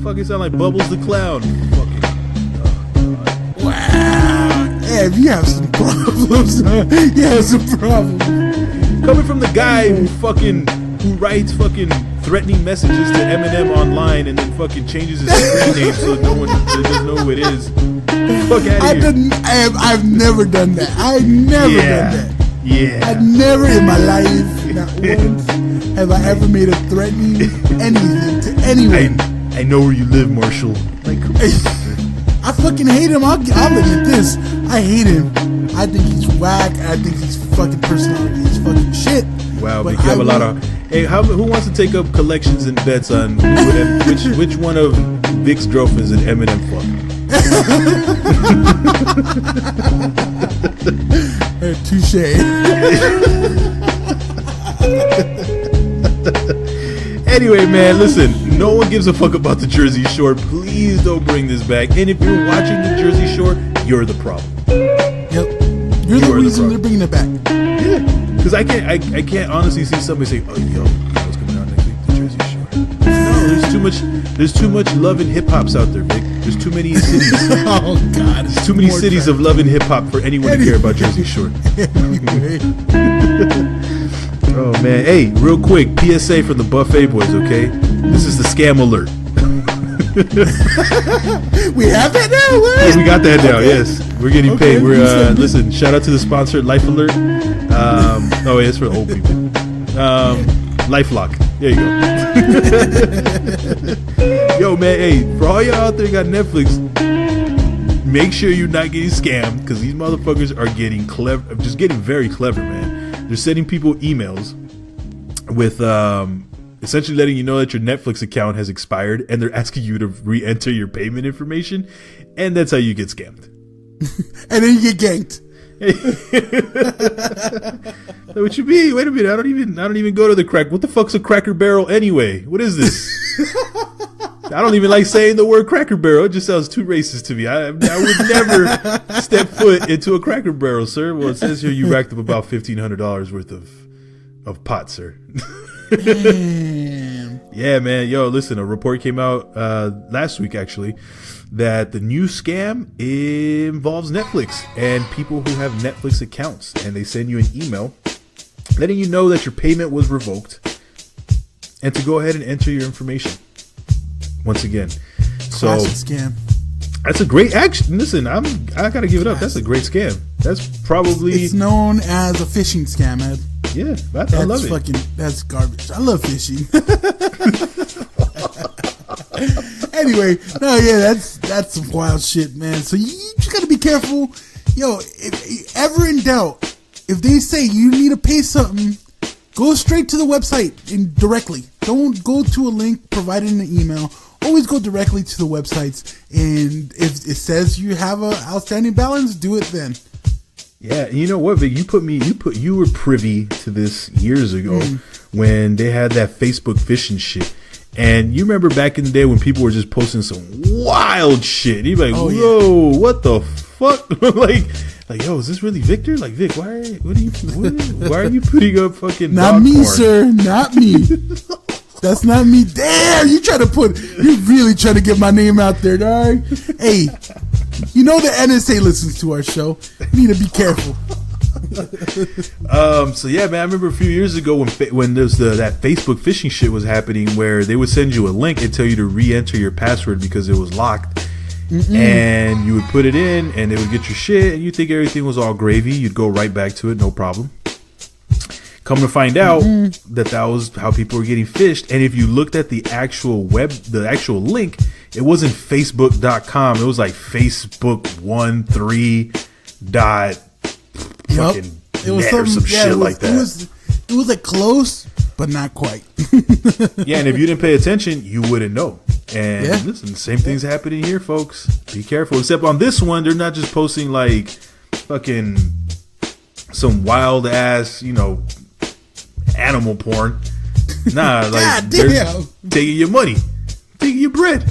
Speaker 3: Fucking sound like Bubbles the Clown. Fucking.
Speaker 4: Wow. Yeah, you have some problems. Huh? You have some problems.
Speaker 3: Coming from the guy who writes fucking threatening messages to Eminem online and then fucking changes his screen name so no one doesn't know who it is. Fuck out of here.
Speaker 4: I've never done that. I've never done that.
Speaker 3: Yeah.
Speaker 4: I've never in my life, not once, have I ever made a threatening anything to anyone.
Speaker 3: I know where you live, Marshall. Like,
Speaker 4: I fucking hate him. I'll admit this. I hate him. I think he's whack. I think his fucking personality is fucking shit.
Speaker 3: wow,
Speaker 4: But
Speaker 3: but you have
Speaker 4: I
Speaker 3: a lot
Speaker 4: will-
Speaker 3: of. Hey, who wants to take up collections and bets on which one of Vic's girlfriends and Eminem fuck?
Speaker 4: Touche.
Speaker 3: Anyway, man, listen. No one gives a fuck about the Jersey Shore. Please don't bring this back. And if you're watching the Jersey Shore, you're the problem.
Speaker 4: Yep. You're
Speaker 3: You are
Speaker 4: the
Speaker 3: the
Speaker 4: reason they're
Speaker 3: problem.
Speaker 4: bringing it back.
Speaker 3: Yeah, because I can't honestly see somebody say, "Oh, yo, what's coming out next week? The Jersey Shore." No, there's too much love and hip hops out there, Vic. There's too many cities.
Speaker 4: Oh God.
Speaker 3: There's too many cities of love and hip hop for anyone to care about Jersey Shore.
Speaker 4: Anyway.
Speaker 3: Oh man, hey, real quick, PSA from the Buffet Boys, okay? This is the scam alert.
Speaker 4: We have that now. What?
Speaker 3: Yeah, we got that now. Yes, we're getting
Speaker 4: Okay,
Speaker 3: paid.
Speaker 4: you
Speaker 3: We're
Speaker 4: said-
Speaker 3: listen. Shout out to the sponsor, Life Alert. Oh, yeah, it's for old people. LifeLock. There you go. Yo, man. Hey, for all y'all out there who got Netflix, make sure you're not getting scammed because these motherfuckers are getting clever. Just getting very clever, man. They're sending people emails with essentially letting you know that your Netflix account has expired, and they're asking you to re-enter your payment information, and that's how you get scammed.
Speaker 4: And then you get ganked.
Speaker 3: What you mean? Wait a minute! I don't even go to the crack. What the fuck's a Cracker Barrel anyway? What is this? I don't even like saying the word Cracker Barrel. It just sounds too racist to me. I would never step foot into a Cracker Barrel, sir. Well, it says here you racked up about $1,500 worth of pot, sir.
Speaker 4: Damn.
Speaker 3: Yeah, man. Yo, listen, a report came out last week, actually, that the new scam involves Netflix and people who have Netflix accounts. And they send you an email letting you know that your payment was revoked and to go ahead and enter your information. Once again. So
Speaker 4: Classic scam.
Speaker 3: that's a great action. Listen, I got to give it up. That's a great scam. That's probably...
Speaker 4: It's known as a phishing scam, Ed.
Speaker 3: Yeah, I love it.
Speaker 4: That's garbage. I love fishing. Anyway, no, yeah, that's some wild shit, man. So you just gotta be careful. Yo, if ever in doubt, if they say you need to pay something, go straight to the website and directly. Don't go to a link provided in the email. Always go directly to the websites. And if it says you have an outstanding balance, do it then.
Speaker 3: Yeah, and you know what, Vic? You were privy to this years ago when they had that Facebook phishing shit. And you remember back in the day when people were just posting some wild shit. You'd be like, whoa, what the fuck? like, yo, is this really Victor? Like, Vic, why are you putting up fucking
Speaker 4: Not
Speaker 3: dog
Speaker 4: me,
Speaker 3: porn?
Speaker 4: sir. Not me. That's not me. Damn, you really trying to get my name out there, dog. Hey, you know the NSA listens to our show. You need to be careful.
Speaker 3: So yeah, man, I remember a few years ago when there's that Facebook phishing shit was happening, where they would send you a link and tell you to re-enter your password because it was locked. And you would put it in, and they would get your shit, and you think everything was all gravy. You'd go right back to it, no problem. Come to find out that was how people were getting phished. And if you looked at the actual link, it wasn't Facebook.com. It was like Facebook13 dot fucking
Speaker 4: It was
Speaker 3: net or some shit like that.
Speaker 4: It was like close, but not quite.
Speaker 3: Yeah, and if you didn't pay attention, you wouldn't know. And
Speaker 4: Yeah.
Speaker 3: listen, same thing's happening here, folks. Be careful. Except on this one, they're not just posting like fucking some wild ass, animal porn. Nah, like
Speaker 4: God
Speaker 3: they're
Speaker 4: damn.
Speaker 3: taking your money, taking your bread.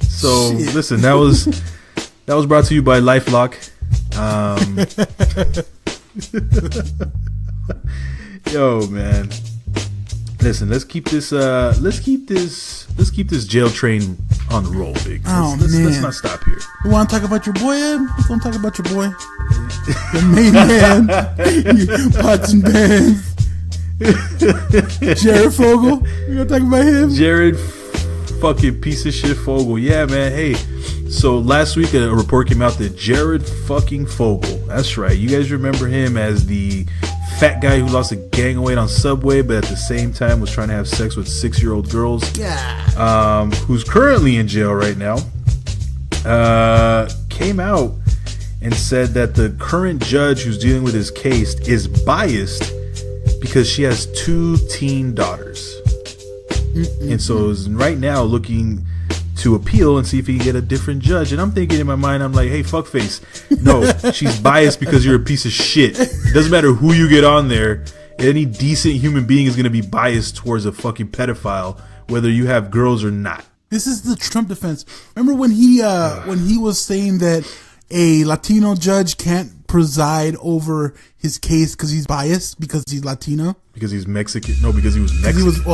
Speaker 3: So
Speaker 4: Shit.
Speaker 3: listen, that was brought to you by LifeLock. Yo, man. Listen, let's keep this jail train on the roll, big. Let's not stop here.
Speaker 4: You want to talk about your boy, Ed? Let's want to talk about your boy, the main man, pots and pans, Jared Fogle. You gonna talk about him?
Speaker 3: Jared, fucking piece of shit Fogle. Yeah, man. Hey, so last week a report came out that Jared fucking Fogle. That's right. You guys remember him as the fat guy who lost a gang of weight on Subway, but at the same time was trying to have sex with 6-year-old girls.
Speaker 4: Yeah.
Speaker 3: Who's currently in jail right now. Came out and said that the current judge who's dealing with his case is biased because she has 2 teen daughters. And so is right now looking to appeal and see if he can get a different judge. And I'm thinking in my mind, I'm like, hey, fuckface. No, she's biased because you're a piece of shit. It doesn't matter who you get on there. Any decent human being is going to be biased towards a fucking pedophile, whether you have girls or not.
Speaker 4: This is the Trump defense. Remember when he was saying that a Latino judge can't preside over his case because he's biased because he's Latino?
Speaker 3: Because he's Mexican. No, because he was Mexican.
Speaker 4: Because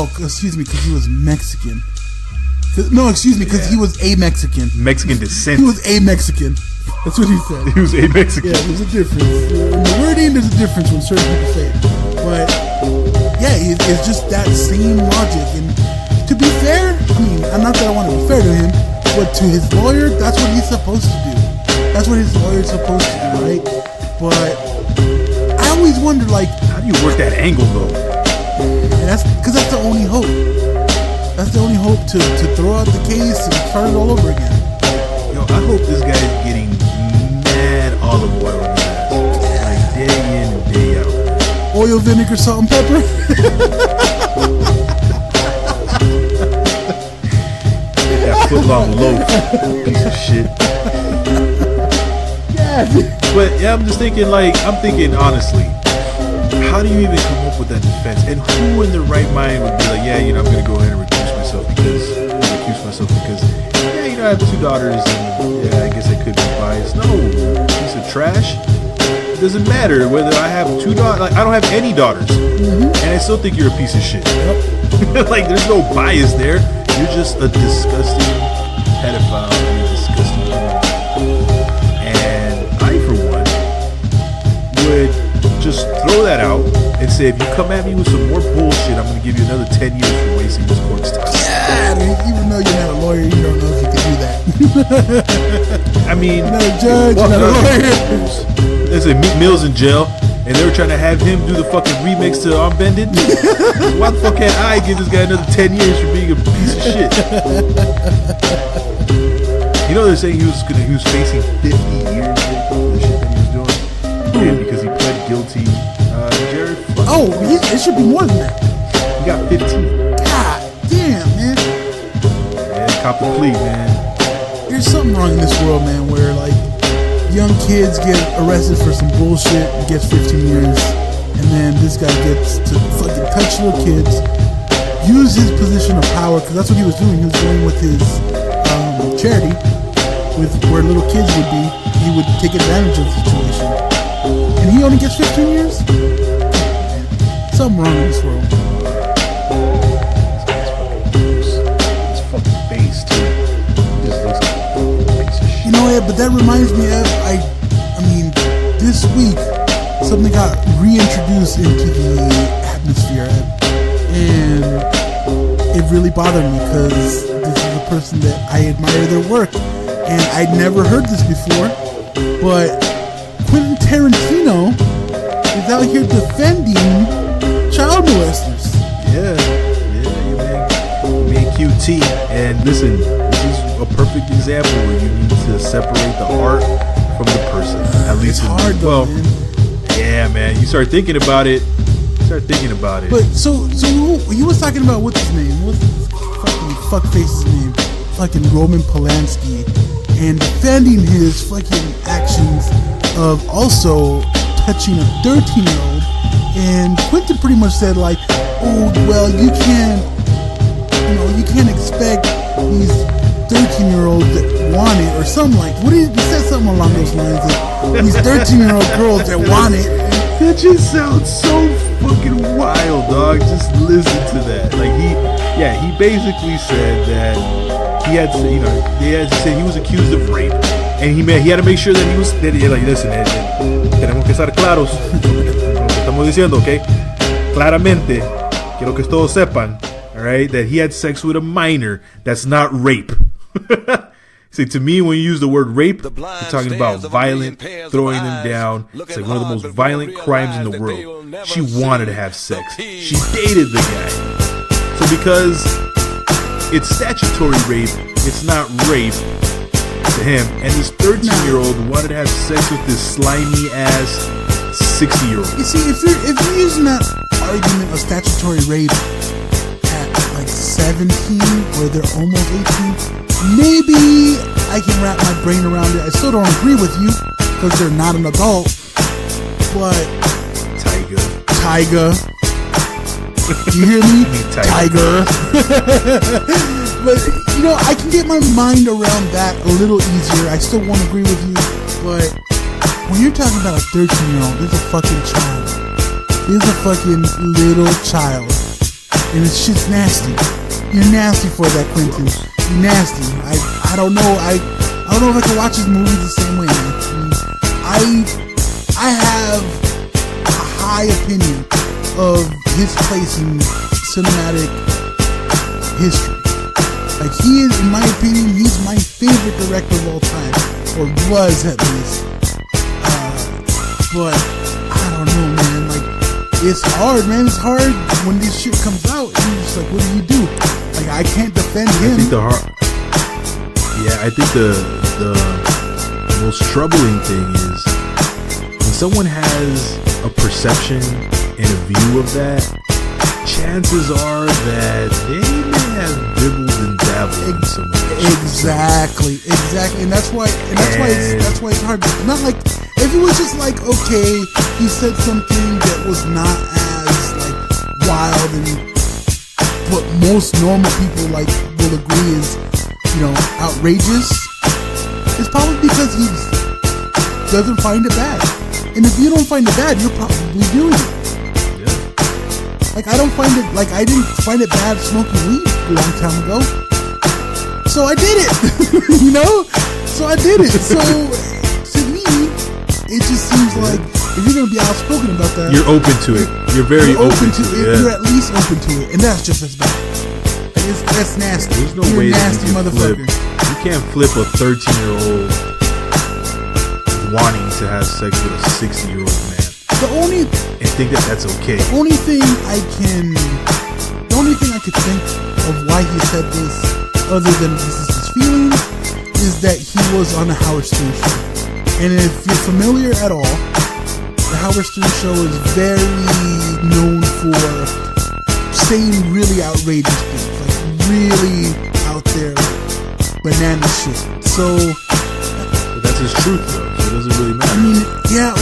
Speaker 4: he was Mexican. No, excuse me, because he was a Mexican.
Speaker 3: Mexican descent.
Speaker 4: He was a Mexican. That's what he said.
Speaker 3: He was a Mexican.
Speaker 4: Yeah, there's a difference. In the wording, there's a difference when certain people say it. But, yeah, it's just that same logic. And to be fair, I mean, not that I want to be fair to him, but to his lawyer, that's what he's supposed to do. That's what his lawyer's supposed to do, right? But I always wonder, like...
Speaker 3: How do you work that angle, though?
Speaker 4: Because that's the only hope. That's the only hope to throw out the case and start it all over again.
Speaker 3: Yo, I hope this guy is getting mad olive oil in his ass. Like day in and day out.
Speaker 4: Oil, vinegar, salt, and pepper.
Speaker 3: Get that foot-long loaf, piece of shit.
Speaker 4: Yeah.
Speaker 3: But yeah, I'm thinking honestly, how do you even come up with that defense? And who in their right mind would be like, yeah, I'm going to go ahead and recuse myself because, I have 2 daughters and yeah, I guess I could be biased. No, piece of trash. It doesn't matter whether I have 2 daughters. Like, I don't have any daughters. And I still think you're a piece of shit. Like, there's no bias there. You're just a disgusting pedophile. You're a disgusting human. And I, for one, would just throw that out and say, if you come at me with some more bullshit, I'm going to give you another 10 years for wasting this court's time.
Speaker 4: Yeah, even though you're not a lawyer, you don't know if you can do that.
Speaker 3: I mean,
Speaker 4: you're not a judge, you're not a lawyer.
Speaker 3: They say Meek Mill's in jail, and they were trying to have him do the fucking remix to Unbended. Why the fuck can't I give this guy another 10 years for being a piece of shit? They're saying he was facing 50 years for the shit that he was doing. And because he pled guilty, Jared.
Speaker 4: It should be more than that.
Speaker 3: He got 15.
Speaker 4: God damn, man.
Speaker 3: Yeah, cop the plea, man.
Speaker 4: There's something wrong in this world, man, where like young kids get arrested for some bullshit and gets 15 years, and then this guy gets to fucking touch little kids, use his position of power, because that's what he was doing. He was going with his charity, with where little kids would be. He would take advantage of the situation. And he only gets 15 years? Something wrong in this world.
Speaker 3: It's fucking base, too. He just looks like a piece of shit.
Speaker 4: But that reminds me of, I mean, this week, something got reintroduced into the atmosphere. And it really bothered me because this is a person that I admire their work. And I'd never heard this before. But Quentin Tarantino is out here defending child molesters.
Speaker 3: Yeah, you made QT. And listen, this is a perfect example where you need to separate the art from the person. At least
Speaker 4: it's hard though, man.
Speaker 3: Yeah, man. You start thinking about it.
Speaker 4: But so he was talking about what's his name? What's his fucking fuckface's name? Fucking Roman Polanski. And defending his fucking actions of also touching a 13-year-old, and Quentin pretty much said like, oh well, you can't expect these 13-year-olds that want it or something like. He said something along those lines. That these 13-year-old girls that want it.
Speaker 3: That just sounds so fucking wild, dog. Just listen to that. Like he basically said that he had said he was accused of rape, and he had to make sure that he was like, listen, tenemos que estar claros lo que estamos diciendo, okay? Claramente, quiero que todos sepan, all right, that he had sex with a minor. That's not rape. See, to me, when you use the word rape, you're talking about violent, throwing them down. It's like one of the most violent crimes in the world. She wanted to have sex. She dated the guy. So because it's statutory rape, it's not rape to him. And this 13-year-old wanted to have sex with this slimy ass 60-year-old.
Speaker 4: You see, if you're using that argument of statutory rape at like 17 or they're almost 18, maybe I can wrap my brain around it. I still don't agree with you because they're not an adult. But Tiger, you hear me? Tiger. But I can get my mind around that a little easier. I still won't agree with you, but when you're talking about a 13-year-old, there's a fucking child. There's a fucking little child, and it's just nasty. You're nasty for that, Quentin. You're nasty. I don't know. I don't know if I can watch his movies the same way. I have a high opinion of his place in cinematic history. Like, he is, in my opinion, he's my favorite director of all time, or was at least. But I don't know, man. Like, it's hard, man. It's hard when this shit comes out. And you're just like, what do? Like, I can't defend him.
Speaker 3: I think the most troubling thing is when someone has a perception and a view of that, chances are that they may have dribbled and dabbled in some of that.
Speaker 4: Exactly, and that's why it's hard. It's not like if it was just like, okay, he said something that was not as like wild and what most normal people like will agree is, outrageous. It's probably because he doesn't find it bad. And if you don't find it bad, you're probably doing it. Like, I didn't find it bad smoking weed a long time ago. So I did it. So I did it. So to me, it just seems like if you're gonna be outspoken about that,
Speaker 3: you're open to it. You're very open to it.
Speaker 4: You're at least open to it, and that's just as bad. Like, that's nasty.
Speaker 3: There's no
Speaker 4: you're
Speaker 3: way
Speaker 4: nasty
Speaker 3: that
Speaker 4: motherfucker.
Speaker 3: You can't flip a 13-year-old wanting to have sex with a 60-year-old man. And think that that's okay.
Speaker 4: The only thing I could think of why he said this, other than this is his feeling, is that he was on the Howard Stern show. And if you're familiar at all, the Howard Stern show is very known for saying really outrageous things, like really out there, like banana shit.
Speaker 3: But that's his truth, though. So it doesn't really matter.
Speaker 4: I mean, yeah,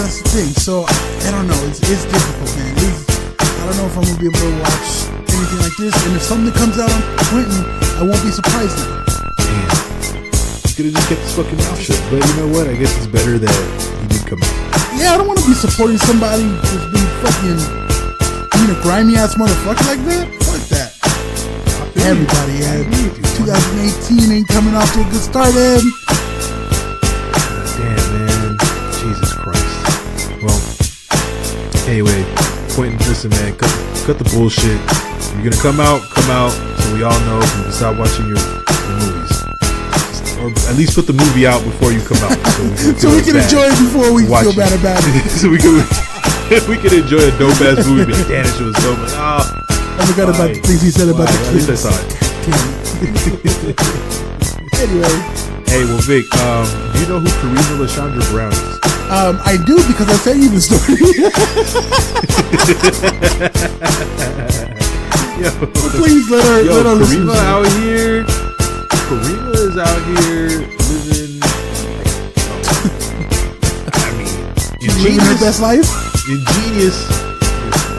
Speaker 4: that's the thing. So I don't know. It's difficult, man. I don't know if I'm gonna be able to watch anything like this. And if something comes out on Quentin, I won't be surprised now.
Speaker 3: Damn. You could have just kept his fucking mouth shut. But you know what? I guess it's better that he did come out.
Speaker 4: Yeah, I don't want to be supporting somebody who's being fucking being a grimy ass motherfucker like that. Fuck that. Everybody, 2018 ain't coming off to a good start, Ed.
Speaker 3: Damn, man. Jesus Christ. Well, anyway, Quentin, listen, man, cut the bullshit. If you're gonna come out, so we all know, so we can stop watching your movies. Or at least put the movie out before you come out.
Speaker 4: So we can enjoy it before we feel bad about it.
Speaker 3: So we can enjoy a dope ass movie. But damn, it was dope.
Speaker 4: I forgot about the things he said about the kids.
Speaker 3: At least I saw it.
Speaker 4: Anyway.
Speaker 3: Hey, well, Vic, do you know who Carema Got is?
Speaker 4: I do, because I sent you the story. Well, please let her listen.
Speaker 3: Carema is out here living. I mean,
Speaker 4: living her best life.
Speaker 3: Ingenious.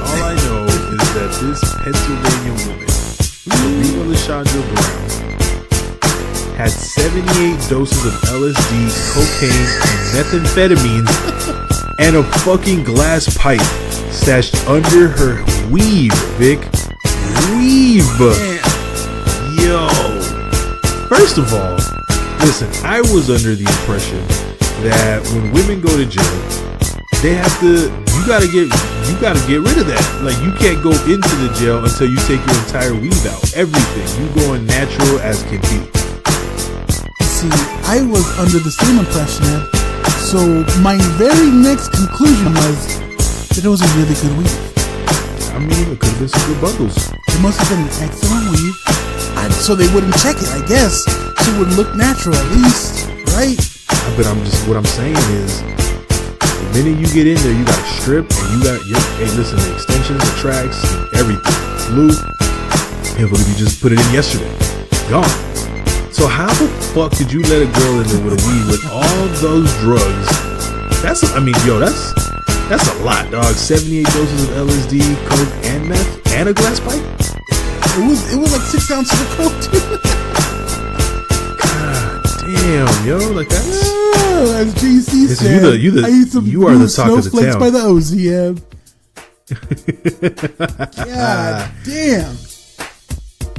Speaker 3: All I know is that this Pennsylvania woman, Carema LaShondra Brown, had 78 doses of LSD, cocaine, and methamphetamines, and a fucking glass pipe stashed under her weave, Vic. Weave. Yo. First of all, listen, I was under the impression that when women go to jail, they have to, you gotta get rid of that. Like, you can't go into the jail until you take your entire weave out. Everything. You going natural as can be.
Speaker 4: See, I was under the same impression. So my very next conclusion was that it was a really good weave.
Speaker 3: I mean, it could have been some good bundles.
Speaker 4: It must have been an excellent weave. So they wouldn't check it, I guess. So it would look natural at least, right?
Speaker 3: But what I'm saying is, the minute you get in there, you got to strip, and you got hey, listen, the extensions, the tracks, everything. Lube. Can't believe you just put it in yesterday. Gone. So how the fuck did you let a girl in there with a weed with all those drugs? That's a lot, dog. 78 doses of LSD, coke, and meth, and a glass pipe.
Speaker 4: It was like 6 ounces of coke too.
Speaker 3: God damn, yo, like that's.
Speaker 4: As GC said,
Speaker 3: you are the talk of the town.
Speaker 4: By the OZM. God damn.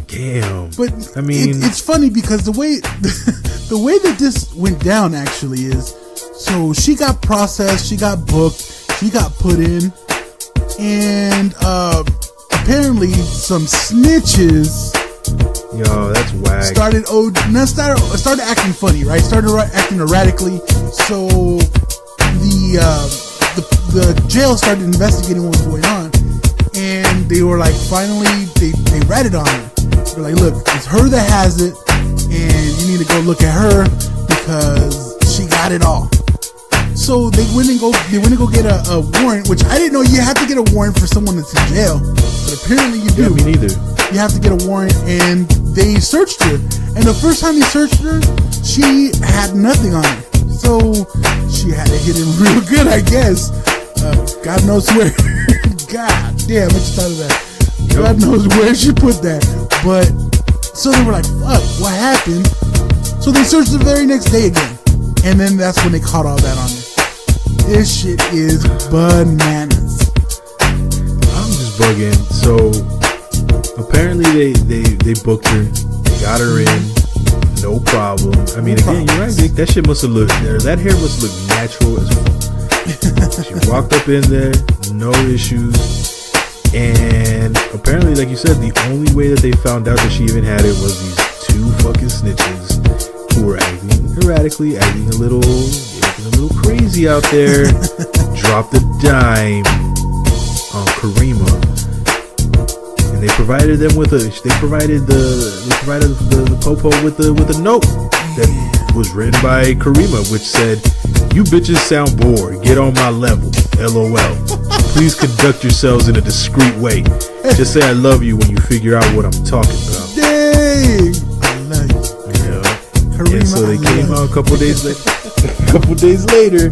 Speaker 3: Damn.
Speaker 4: But
Speaker 3: I mean,
Speaker 4: it's funny because the way that this went down actually is, so she got processed, she got booked, she got put in, and apparently some snitches.
Speaker 3: Yo, that's whack.
Speaker 4: Started acting funny, right? Started acting erratically. So the jail started investigating what was going on, and they were like, finally, they ratted on her. They're like, look, it's her that has it, and you need to go look at her because she got it all. So they went and go get a warrant, which I didn't know you had to get a warrant for someone that's in jail, but apparently you do.
Speaker 3: Yeah, me neither.
Speaker 4: You have to get a warrant, and they searched her. And the first time they searched her, she had nothing on her. So she had it hidden real good, I guess. God knows where. God damn, I just thought of that. God knows where she put that. But so they were like, fuck, what happened? So they searched the very next day again. And then that's when they caught all that on her. This shit is bananas.
Speaker 3: I'm just bugging. So apparently they booked her, they got her in, no problem. I mean, again, you're right, Vic. That shit must have looked there. That hair must look natural as fuck. She walked up in there, no issues. And apparently, like you said, the only way that they found out that she even had it was these two fucking snitches who were acting erratically, acting a little crazy out there. Dropped a dime on Carema, and they provided them with the popo with a note that was written by Carema, which said, "You bitches sound bored. Get on my level. LOL. Please conduct yourselves in a discreet way. Just say I love you when you figure out what I'm talking about."
Speaker 4: Dang! I love you.
Speaker 3: Yeah.
Speaker 4: Carema,
Speaker 3: And so they came out a couple days later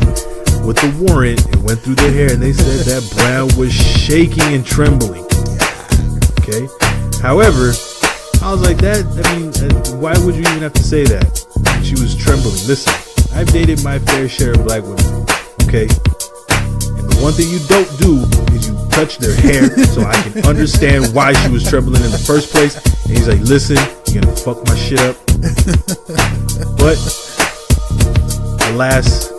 Speaker 3: with the warrant and went through their hair, and they said that Brown was shaking and trembling. Okay. However, I was like, why would you even have to say that? She was trembling. Listen, I've dated my fair share of black women. Okay. And the one thing you don't do is you touch their hair, so I can understand why she was trembling in the first place. And he's like, listen, you're gonna fuck my shit up. But alas,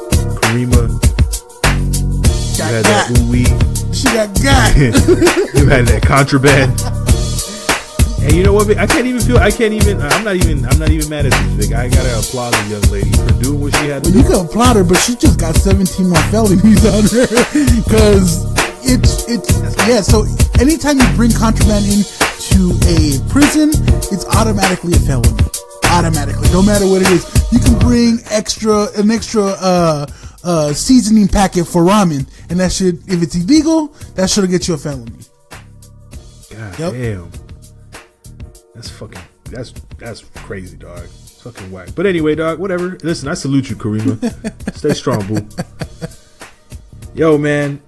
Speaker 3: Carema, you had that ooh-wee.
Speaker 4: She got.
Speaker 3: You had that contraband. And you know what? I'm not even mad at this, Vic. I gotta applaud the young lady for doing what she had to do.
Speaker 4: You can applaud her, but she just got 17 more felonies on her. Because so anytime you bring contraband into a prison, it's automatically a felony. Automatically, no matter what it is. You can bring an extra seasoning packet for ramen, and that should, if it's illegal, that should get you a felony.
Speaker 3: God damn. That's crazy, dog. It's fucking whack. But anyway, dog, whatever. Listen, I salute you, Carema. Stay strong, boo. Yo, man.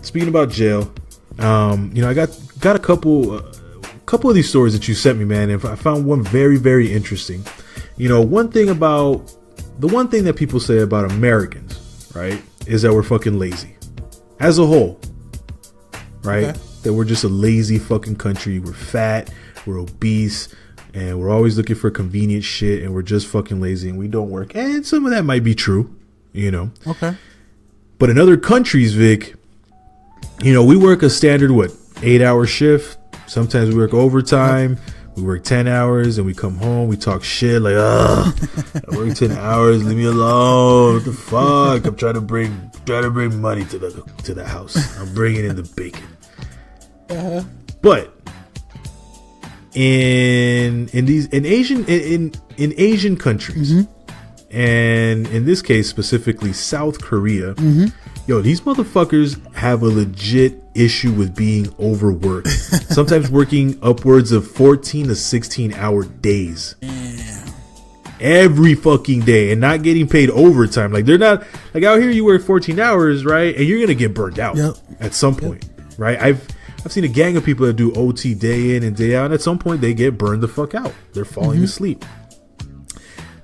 Speaker 3: Speaking about jail, I got a couple of these stories that you sent me, man, and I found one very, very interesting. The one thing that people say about Americans, right, is that we're fucking lazy as a whole, right? Okay. That we're just a lazy fucking country. We're fat, we're obese, and we're always looking for convenient shit, and we're just fucking lazy, and we don't work. And some of that might be true, Okay. But in other countries, Vic, we work a standard 8-hour shift. Sometimes we work overtime. We work 10 hours and we come home. We talk shit like, I work 10 hours. Leave me alone. What the fuck? I'm trying to bring money to the house. I'm bringing in the bacon. But in Asian countries, and in this case specifically South Korea, these motherfuckers have a legit issue with being overworked. Sometimes working upwards of 14 to 16 hour days. Every fucking day, and not getting paid overtime. Like, they're not like out here. You work 14 hours, right? And you're gonna get burnt out at some point, right? I've seen a gang of people that do OT day in and day out, and at some point they get burned the fuck out. They're falling asleep.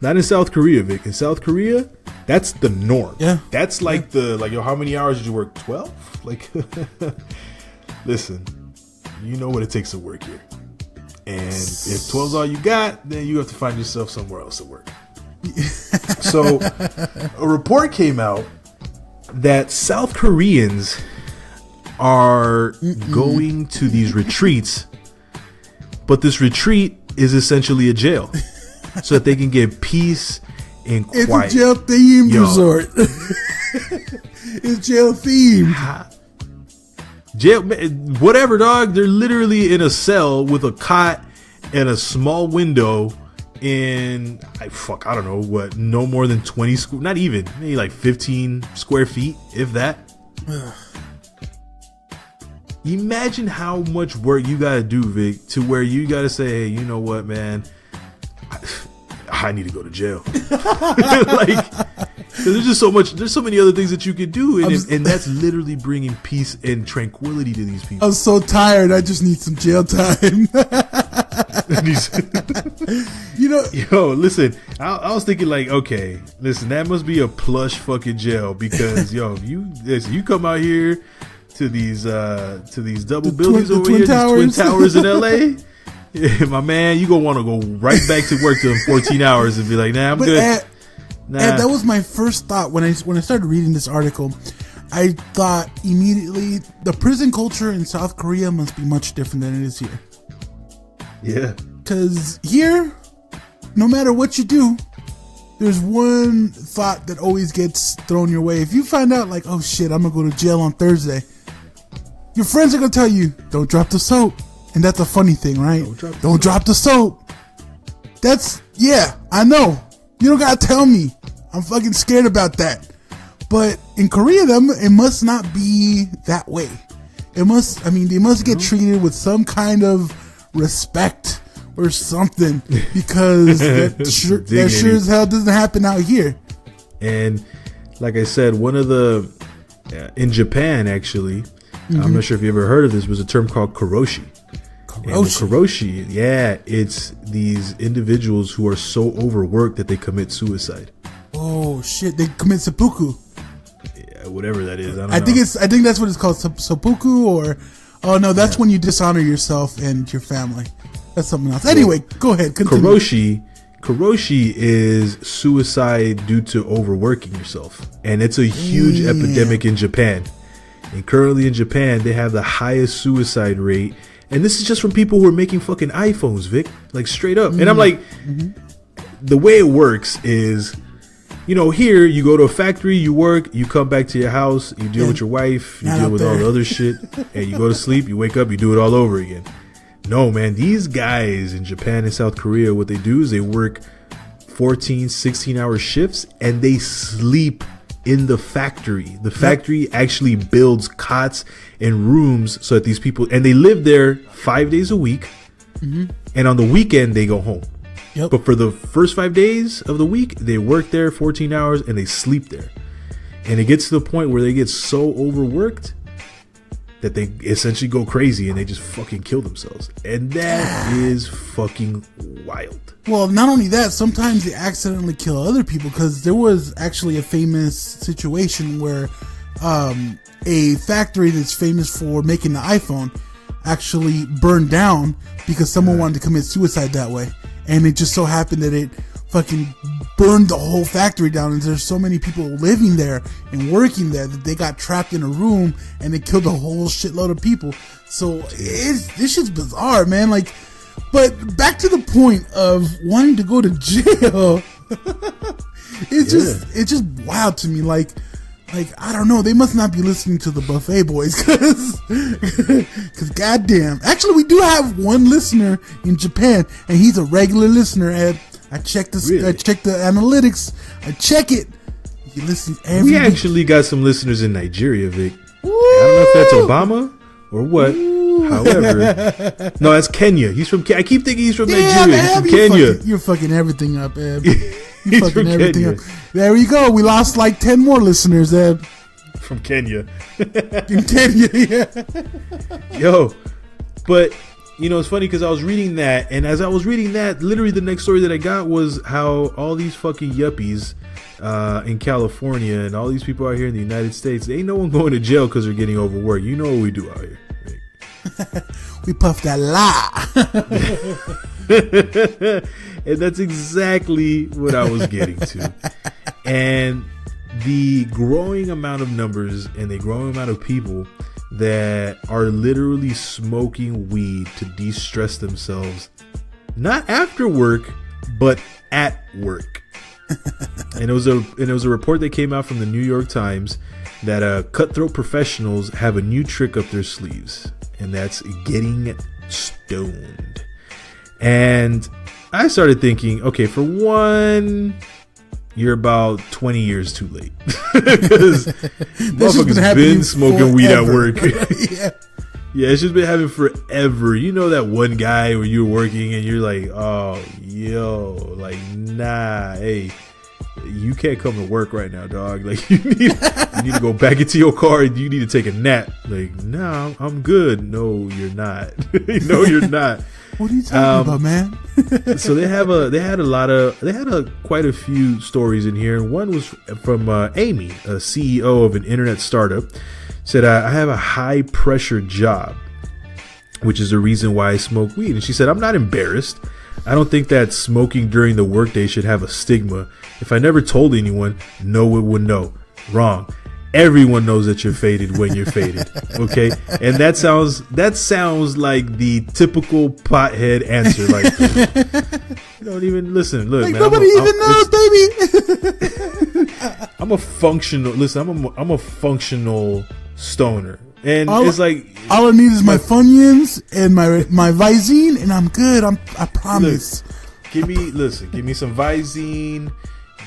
Speaker 3: Not in South Korea, Vic. In South Korea, that's the norm. Yeah. That's like how many hours did you work? 12? Like, listen, you know what it takes to work here. And if 12's all you got, then you have to find yourself somewhere else to work. So a report came out that South Koreans are going to these retreats, but this retreat is essentially a jail. So that they can get peace and quiet.
Speaker 4: It's a jail themed resort. It's jail themed.
Speaker 3: Jail, whatever, dog. They're literally in a cell with a cot and a small window in, I don't know what, no more than 20, not even, maybe like 15 square feet, if that. Imagine how much work you gotta do, Vic, to where you gotta say, hey, you know what, man? I need to go to jail. Like, there's just so much. There's so many other things that you could do, and that's literally bringing peace and tranquility to these people.
Speaker 4: I'm so tired. I just need some jail time.
Speaker 3: Yo, listen. I was thinking like, okay, listen, that must be a plush fucking jail because if you come out here to these double buildings over here, these twin towers in LA. Yeah, my man, you gonna want to go right back to work in 14 hours and be like, nah, I'm good.
Speaker 4: Ed, that was my first thought when I started reading this article. I thought immediately the prison culture in South Korea must be much different than it is here.
Speaker 3: Yeah,
Speaker 4: because here, no matter what you do, there's one thought that always gets thrown your way. If you find out like, oh shit, I'm gonna go to jail on Thursday, your friends are gonna tell you, don't drop the soap. And that's a funny thing, right? Don't drop the soap. I know. You don't gotta tell me. I'm fucking scared about that. But in Korea, it must not be that way. They must get treated with some kind of respect or something because that sure as hell doesn't happen out here.
Speaker 3: And like I said, one of the, in Japan, actually, I'm not sure if you ever heard of this, was a term called karoshi. And karoshi, it's these individuals who are so overworked that they commit suicide.
Speaker 4: Oh shit! They commit seppuku.
Speaker 3: Yeah, whatever that is. I
Speaker 4: think that's what it's called, seppuku, or that's when you dishonor yourself and your family. That's something else. Anyway, go ahead. Continue.
Speaker 3: Karoshi is suicide due to overworking yourself, and it's a huge epidemic in Japan. And currently in Japan, they have the highest suicide rate. And this is just from people who are making fucking iPhones, Vic. Like, straight up. And I'm like, the way it works is, here you go to a factory, you work, you come back to your house, you deal with your wife, you deal with all the other shit, and you go to sleep, you wake up, you do it all over again. No, man, these guys in Japan and South Korea, what they do is they work 14, 16-hour shifts, and they sleep in the factory. The factory actually builds cots and rooms so that these people, and they live there 5 days a week, and on the weekend they go home. But for the first 5 days of the week, they work there 14 hours and they sleep there. And it gets to the point where they get so overworked that they essentially go crazy and they just fucking kill themselves. And that is fucking wild.
Speaker 4: Well, not only that, sometimes they accidentally kill other people, because there was actually a famous situation where a factory that's famous for making the iPhone actually burned down because someone wanted to commit suicide that way. And it just so happened that it fucking burned the whole factory down, and there's so many people living there and working there that they got trapped in a room and they killed a whole shitload of people. So this shit's bizarre, man. Like, but back to the point of wanting to go to jail. It's just wild to me. Like I don't know, they must not be listening to the Buffet Boys, because goddamn. Actually, we do have one listener in Japan, and he's a regular listener. Ed, I checked the analytics. I check it. You listen every week.
Speaker 3: Actually got some listeners in Nigeria, Vic. Woo! I don't know if that's Obama or what. Woo! However, no, that's Kenya. He's from. I keep thinking he's from Nigeria. He's from Kenya.
Speaker 4: You're fucking everything up, Ed. You're fucking everything up. There we go. We lost like 10 more listeners, Ed.
Speaker 3: From Kenya.
Speaker 4: In Kenya, yeah.
Speaker 3: Yo, but you know, it's funny because I was reading that, and as I was reading that, literally the next story that I got was how all these fucking yuppies in California and all these people out here in the United States, ain't no one going to jail because they're getting overworked. You know what we do out here.
Speaker 4: We puff that lie.
Speaker 3: And that's exactly what I was getting to. And the growing amount of numbers and the growing amount of people that are literally smoking weed to de-stress themselves, not after work, but at work. And it was a report that came out from the New York Times that cutthroat professionals have a new trick up their sleeves, and that's getting stoned. And I started thinking, okay, for one, you're about 20 years too late. Because motherfuckers been smoking weed at work. Yeah, it's just been happening forever. You know that one guy where you're working and you're like, oh, yo, like, nah, hey, you can't come to work right now, dog. Like, you need to go back into your car and you need to take a nap. Like, nah, I'm good. No, you're not. No, you're not.
Speaker 4: What are you talking about, man?
Speaker 3: So they had quite a few stories in here, and one was from Amy, a CEO of an internet startup. Said, I have a high pressure job, which is the reason why I smoke weed. And she said, I'm not embarrassed. I don't think that smoking during the workday should have a stigma. If I never told anyone, no one would know. Wrong. Everyone knows that you're faded when you're faded. Okay. And that sounds like the typical pothead answer. Like, you don't even listen. Look, like, man,
Speaker 4: nobody even knows, baby.
Speaker 3: I'm a functional stoner. And it's like,
Speaker 4: all I need is my Funyuns and my Visine, and I'm good. I promise.
Speaker 3: Look, give me some Visine,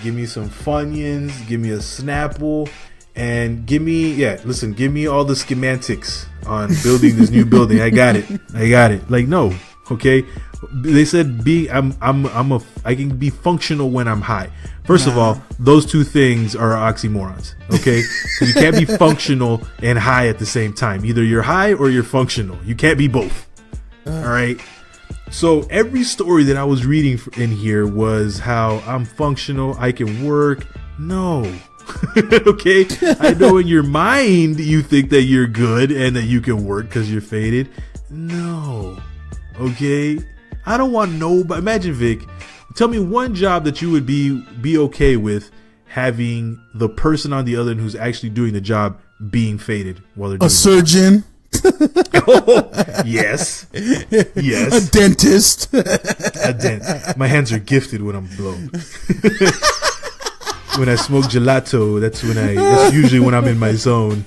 Speaker 3: give me some Funyuns, give me a Snapple, and give me all the schematics on building this new building. I got it. Like, no, okay. They said I can be functional when I'm high. First of all, those two things are oxymorons. Okay, you can't be functional and high at the same time. Either you're high or you're functional. You can't be both. All right. So every story that I was reading in here was how I'm functional. I can work. No. Okay. I know in your mind you think that you're good and that you can work because you're faded. No. Okay. I don't want nobody. Imagine, Vic, tell me one job that you would be okay with having the person on the other end who's actually doing the job being faded while they're doing
Speaker 4: a surgeon.
Speaker 3: Oh, yes.
Speaker 4: A dentist.
Speaker 3: My hands are gifted when I'm blown. When I smoke gelato, that's usually when I'm in my zone.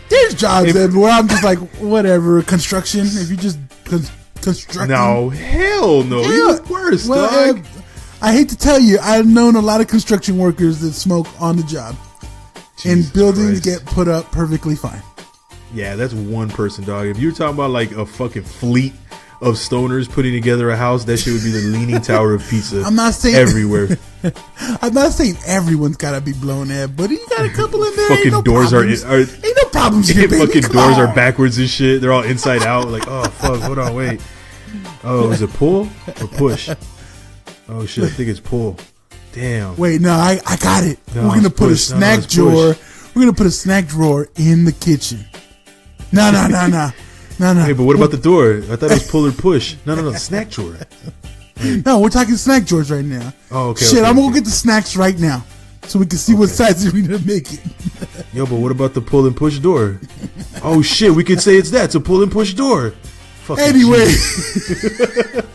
Speaker 4: There's jobs where I'm just like, whatever, construction. If you just constructing.
Speaker 3: No, hell no.
Speaker 4: Yeah.
Speaker 3: You're worse, dog.
Speaker 4: I hate to tell you, I've known a lot of construction workers that smoke on the job. Jesus and buildings Christ. Get put up perfectly fine.
Speaker 3: Yeah, that's one person, dog. If you're talking about like a fucking fleet of stoners putting together a house, that shit would be the leaning tower of pizza.
Speaker 4: I'm not saying
Speaker 3: everywhere.
Speaker 4: I'm not saying everyone's gotta be blown at, but you got a couple in there.
Speaker 3: Fucking
Speaker 4: ain't no
Speaker 3: doors
Speaker 4: problems.
Speaker 3: ain't
Speaker 4: no problems here, baby.
Speaker 3: Fucking
Speaker 4: Come
Speaker 3: doors
Speaker 4: on.
Speaker 3: are backwards and shit. They're all inside out. Like, oh fuck, hold on, wait. Oh, is it pull or push? Oh shit, I think it's pull. Damn.
Speaker 4: Wait, no, I got it.
Speaker 3: No,
Speaker 4: We're gonna put
Speaker 3: push.
Speaker 4: a snack
Speaker 3: it's
Speaker 4: drawer.
Speaker 3: push.
Speaker 4: We're gonna put a snack drawer in the kitchen. No.
Speaker 3: Hey, but what about the door? I thought it was pull or push. No, snack drawer.
Speaker 4: No, we're talking snack drawers right now.
Speaker 3: Oh, okay.
Speaker 4: Shit,
Speaker 3: okay,
Speaker 4: I'm gonna
Speaker 3: okay.
Speaker 4: get the snacks right now, so we can see what size we need to make it.
Speaker 3: Yo, but what about the pull and push door? Oh shit, we could say it's that. It's a pull and push door. Fucking
Speaker 4: Anyway,
Speaker 3: shit.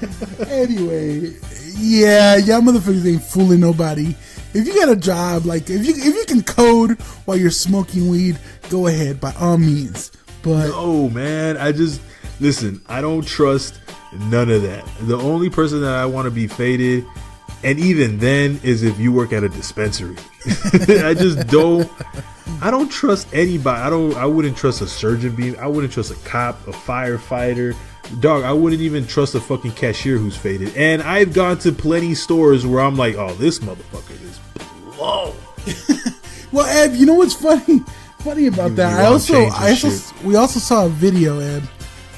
Speaker 4: anyway, yeah, y'all motherfuckers ain't fooling nobody. If you got a job, like if you can code while you're smoking weed, go ahead by all means. But
Speaker 3: No, man. Listen, I don't trust none of that. The only person that I want to be faded, and even then, is if you work at a dispensary. I don't trust anybody. I wouldn't trust a surgeon. I wouldn't trust a cop, a firefighter. Dog, I wouldn't even trust a fucking cashier who's faded. And I've gone to plenty stores where I'm like, oh, this motherfucker is blown.
Speaker 4: well, Ed, you know what's funny? Funny about that. We also saw a video, Ed,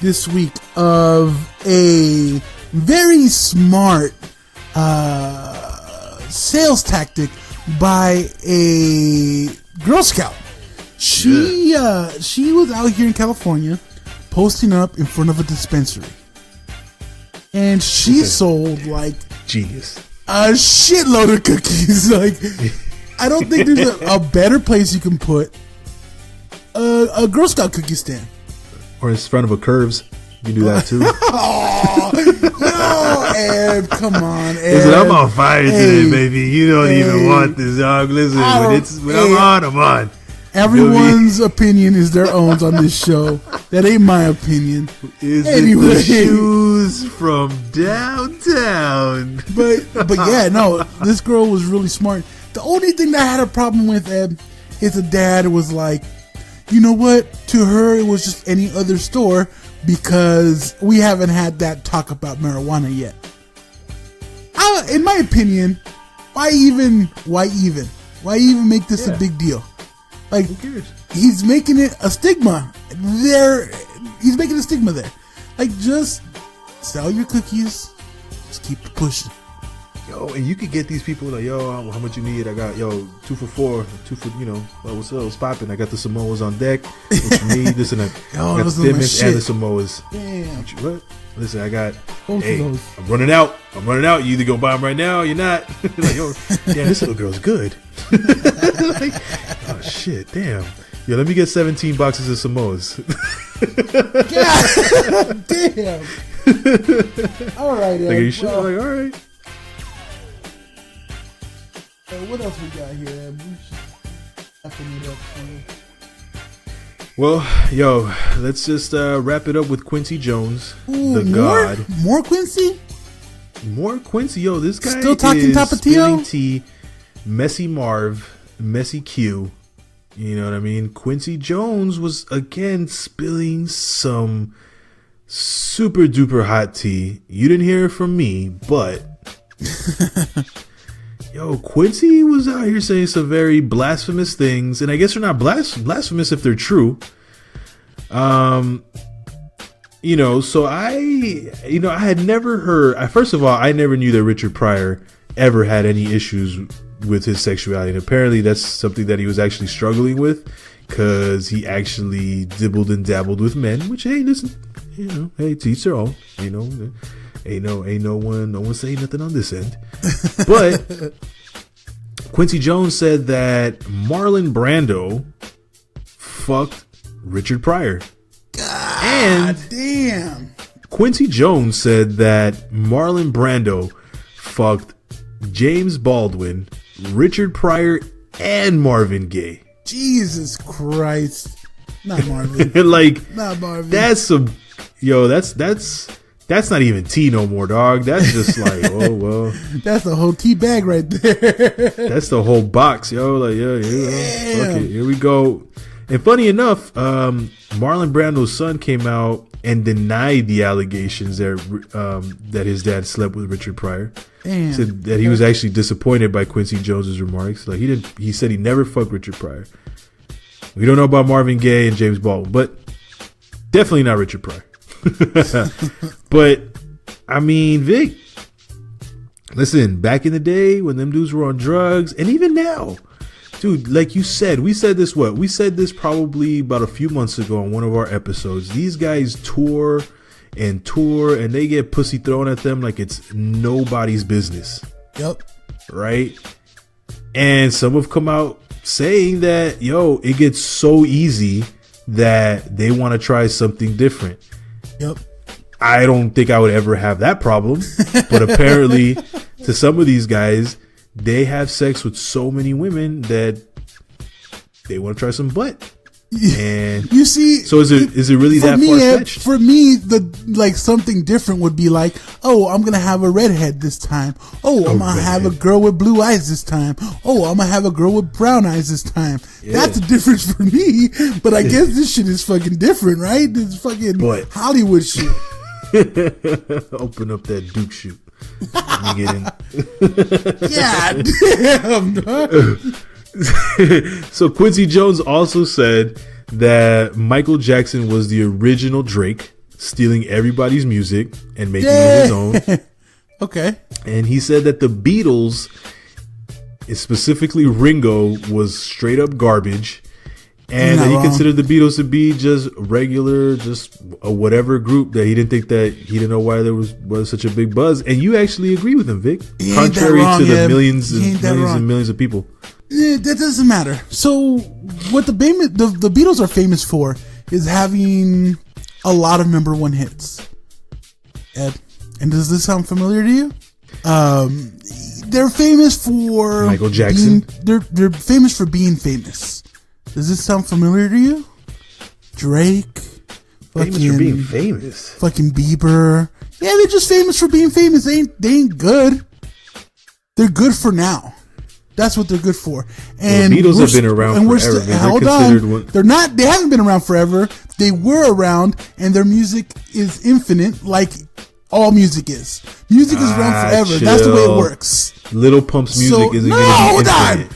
Speaker 4: this week of a very smart sales tactic by a Girl Scout. She was out here in California posting up in front of a dispensary, and she sold like
Speaker 3: genius
Speaker 4: a shitload of cookies. Like, I don't think there's a better place you can put a Girl Scout cookie stand.
Speaker 3: Or in front of a Curves. You can do that too.
Speaker 4: No, Ed, come on, Ed.
Speaker 3: Listen, I'm on fire today, baby. You don't even want this, dog. Listen, when I'm on.
Speaker 4: Everyone's opinion is their own on this show. That ain't my opinion.
Speaker 3: Is it the shoes from downtown?
Speaker 4: But yeah, no, this girl was really smart. The only thing that I had a problem with, Ed, is the dad was like, you know what? To her, it was just any other store because we haven't had that talk about marijuana yet. In my opinion, why even make this a big deal? Like, he's making it a stigma there. He's making a stigma there. Like, just sell your cookies. Just keep pushing.
Speaker 3: Yo, and you could get these people like, yo, how much you need? I got, 2 for $4, 2 for, what's popping? I got the Samoas on deck. What you need? Listen, I got the Thimmons and the Samoas.
Speaker 4: Damn.
Speaker 3: What? Listen, I got,
Speaker 4: Both of those.
Speaker 3: I'm running out. You either gonna buy them right now or you're not. Like, yo, damn, this little girl's good. Like, oh, shit, damn. Yo, let me get 17 boxes of Samoas.
Speaker 4: God damn. All right, Ed.
Speaker 3: Like, are you sure? Like, all right.
Speaker 4: What else we got here, Ed? We should wrapping it up soon.
Speaker 3: Well, yo, let's just wrap it up with Quincy Jones, the God.
Speaker 4: More Quincy?
Speaker 3: More Quincy, yo. This guy
Speaker 4: still talking
Speaker 3: is
Speaker 4: tapatio?
Speaker 3: spilling tea, Messy Marv, Messy Q. You know what I mean? Quincy Jones was again spilling some super duper hot tea. You didn't hear it from me, but yo, Quincy was out here saying some very blasphemous things, and I guess they're not blasphemous if they're true. So I had never heard. First of all, I never knew that Richard Pryor ever had any issues with his sexuality, and apparently that's something that he was actually struggling with, because he actually dibbled and dabbled with men. Which, hey, listen, hey, to each their own. Ain't no one saying nothing on this end. But Quincy Jones said that Marlon Brando fucked Richard Pryor.
Speaker 4: God damn.
Speaker 3: Quincy Jones said that Marlon Brando fucked James Baldwin, Richard Pryor, and Marvin Gaye.
Speaker 4: Jesus Christ. Not Marvin.
Speaker 3: Not Marvin. That's some, that's not even tea no more, dog. That's just like, oh, well.
Speaker 4: That's the whole tea bag right there.
Speaker 3: That's the whole box, yo. Like, fuck it. Here we go. And funny enough, Marlon Brando's son came out and denied the allegations that his dad slept with Richard Pryor.
Speaker 4: Damn.
Speaker 3: He said that he was actually disappointed by Quincy Jones's remarks. Like he said he never fucked Richard Pryor. We don't know about Marvin Gaye and James Baldwin, but definitely not Richard Pryor. But I mean, Vic, listen, back in the day when them dudes were on drugs, and even now, dude, like you said, we said this probably about a few months ago on one of our episodes. These guys tour and they get pussy thrown at them like it's nobody's business.
Speaker 4: Yep.
Speaker 3: Right? And some have come out saying that, it gets so easy that they want to try something different.
Speaker 4: Yep.
Speaker 3: I don't think I would ever have that problem, but apparently to some of these guys, they have sex with so many women that they want to try some butt. And
Speaker 4: you see,
Speaker 3: so is it really that far-fetched?
Speaker 4: For me, something different would be like, oh, I'm gonna have a redhead this time. Oh, I'm gonna have a girl with blue eyes this time. Oh, I'm gonna have a girl with brown eyes this time. Yeah. That's a difference for me. But I guess this shit is fucking different, right? This fucking Hollywood shit.
Speaker 3: Open up that Duke shoot. Let me get in.
Speaker 4: Yeah, damn.
Speaker 3: So Quincy Jones also said that Michael Jackson was the original Drake, stealing everybody's music and making it his own.
Speaker 4: Okay.
Speaker 3: And he said that the Beatles, specifically Ringo, was straight up garbage, and that he considered the Beatles to be just regular, just a whatever group, that he didn't know why there was such a big buzz. And you actually agree with him, Vic, contrary to the millions and millions of people.
Speaker 4: That doesn't matter. So what the Beatles are famous for is having a lot of number one hits. Ed, and does this sound familiar to you? They're famous for
Speaker 3: Michael Jackson.
Speaker 4: They're famous for being famous. Does this sound familiar to you? Drake,
Speaker 3: famous for being famous.
Speaker 4: Fucking Bieber. Yeah, they're just famous for being famous. They ain't good. They're good for now. That's what they're good for. And
Speaker 3: the Beatles have been around forever.
Speaker 4: Hold on. They're not. They haven't been around forever. They were around, and their music is infinite, like all music is. Music is around forever.
Speaker 3: Chill.
Speaker 4: That's the way it works.
Speaker 3: Little Pump's music isn't going to be infinite.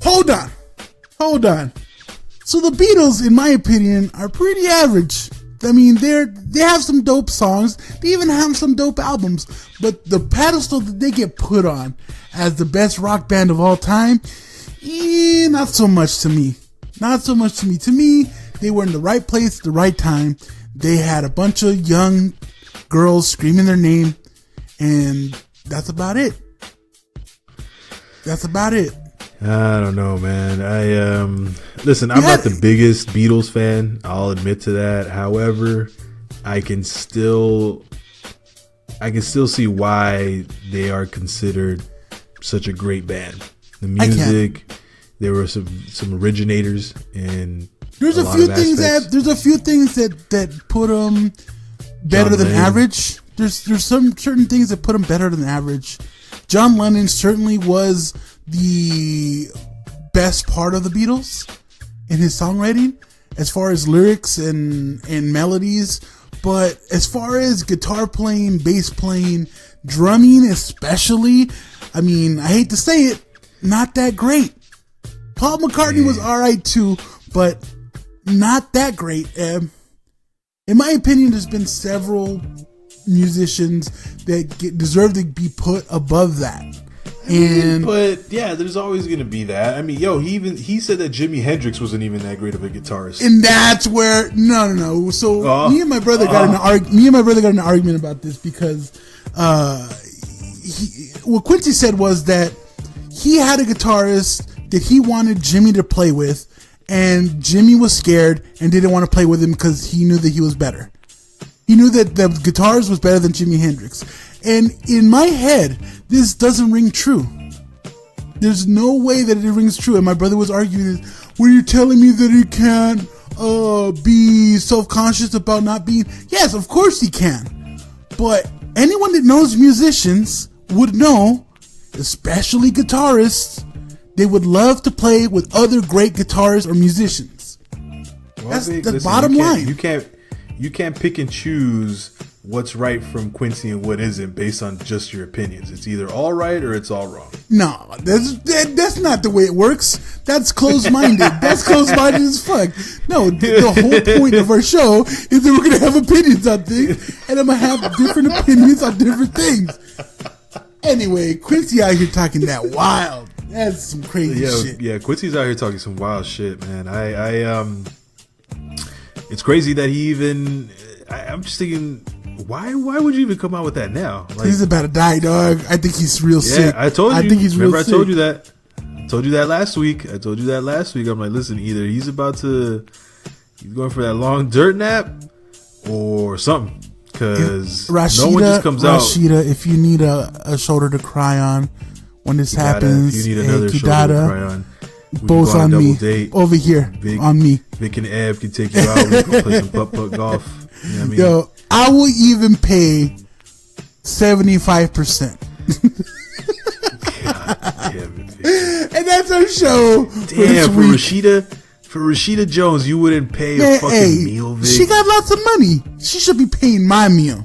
Speaker 4: Hold on. So the Beatles, in my opinion, are pretty average. I mean, they have some dope songs. They even have some dope albums. But the pedestal that they get put on as the best rock band of all time, not so much to me. Not so much to me. To me, they were in the right place at the right time. They had a bunch of young girls screaming their name, and that's about it.
Speaker 3: I don't know, man. Listen, I'm not the biggest Beatles fan. I'll admit to that. However, I can still see why they are considered such a great band. The music, there were some originators, and there's a few things
Speaker 4: that put them better than average. There's some certain things that put them better than average. John Lennon certainly was the best part of the Beatles in his songwriting, as far as lyrics and melodies. But as far as guitar playing, bass playing, drumming especially, I mean, I hate to say it, not that great. Paul McCartney was alright too, but not that great. In my opinion, there's been several musicians that deserve to be put above that.
Speaker 3: But yeah, there's always gonna be that. I mean, he said that Jimi Hendrix wasn't even that great of a guitarist,
Speaker 4: and that's where no. So me and my brother got an argument about this because what Quincy said was that he had a guitarist that he wanted Jimmy to play with, and Jimmy was scared and didn't want to play with him because he knew that he was better. He knew that the guitarist was better than Jimi Hendrix. And in my head, this doesn't ring true. There's no way that it rings true. And my brother was arguing, were you telling me that he can't be self-conscious about not being... Yes, of course he can. But anyone that knows musicians would know, especially guitarists, they would love to play with other great guitarists or musicians. That's the
Speaker 3: listen,
Speaker 4: bottom line.
Speaker 3: You can't pick and choose what's right from Quincy and what isn't based on just your opinions. It's either all right or it's all wrong.
Speaker 4: No, that's not the way it works. That's closed-minded. That's closed-minded as fuck. No, the whole point of our show is that we're going to have opinions on things, and I'm going to have different opinions on different things. Anyway, Quincy out here talking that wild. That's some crazy shit.
Speaker 3: Yeah, Quincy's out here talking some wild shit, man. It's crazy that he even... I'm just thinking... Why would you even come out with that now? Like,
Speaker 4: he's about to die, dog. I think he's real sick.
Speaker 3: I told you.
Speaker 4: I think he's real sick.
Speaker 3: I told you that. I told you that last week. I'm like, listen, either he's going for that long dirt nap or something. Because no one just comes out.
Speaker 4: Rashida, if you need a shoulder to cry on when this happens,
Speaker 3: if you need another shoulder to cry on,
Speaker 4: both on me. Date. Over here, on me.
Speaker 3: Vic and Eb can take you out. We can play some putt-putt golf. You know what I mean?
Speaker 4: Yo, I will even pay 75%.
Speaker 3: God damn it,
Speaker 4: and that's our show.
Speaker 3: Damn, for Rashida Jones, you wouldn't pay a fucking meal, Vic.
Speaker 4: She got lots of money. She should be paying my meal.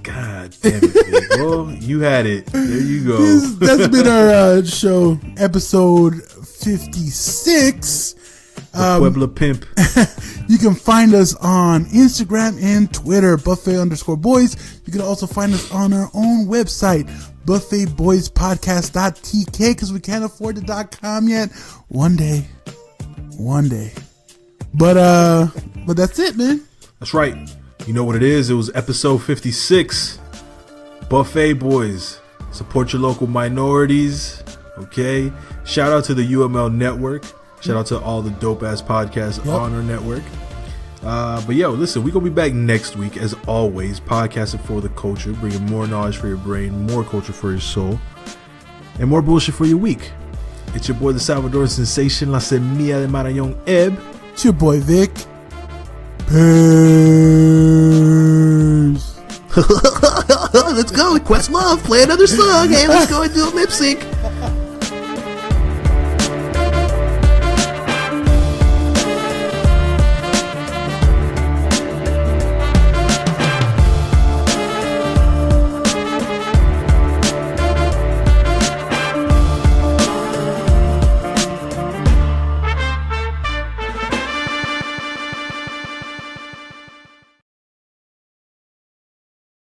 Speaker 3: God damn it, Vic. Well, you had it. There you go.
Speaker 4: That's been our show, episode 56.
Speaker 3: Puebla Pimp.
Speaker 4: You can find us on Instagram and Twitter, Buffet_boys. You can also find us on our own website, BuffetboysPodcast.tk, because we can't afford the .com yet. One day. But that's it, man.
Speaker 3: That's right. You know what it is? It was episode 56. Buffet Boys. Support your local minorities. Okay. Shout out to the UML Network. Shout out to all the dope ass podcasts on our network. But yo, listen, we're gonna be back next week as always, podcasting for the culture, bringing more knowledge for your brain, more culture for your soul, and more bullshit for your week. It's your boy, the Salvadoran sensation, La Semilla de Marañón, Eb.
Speaker 4: It's your boy, Vic. Peace.
Speaker 3: Let's go, Questlove, play another song. Hey, let's go and do a lip sync.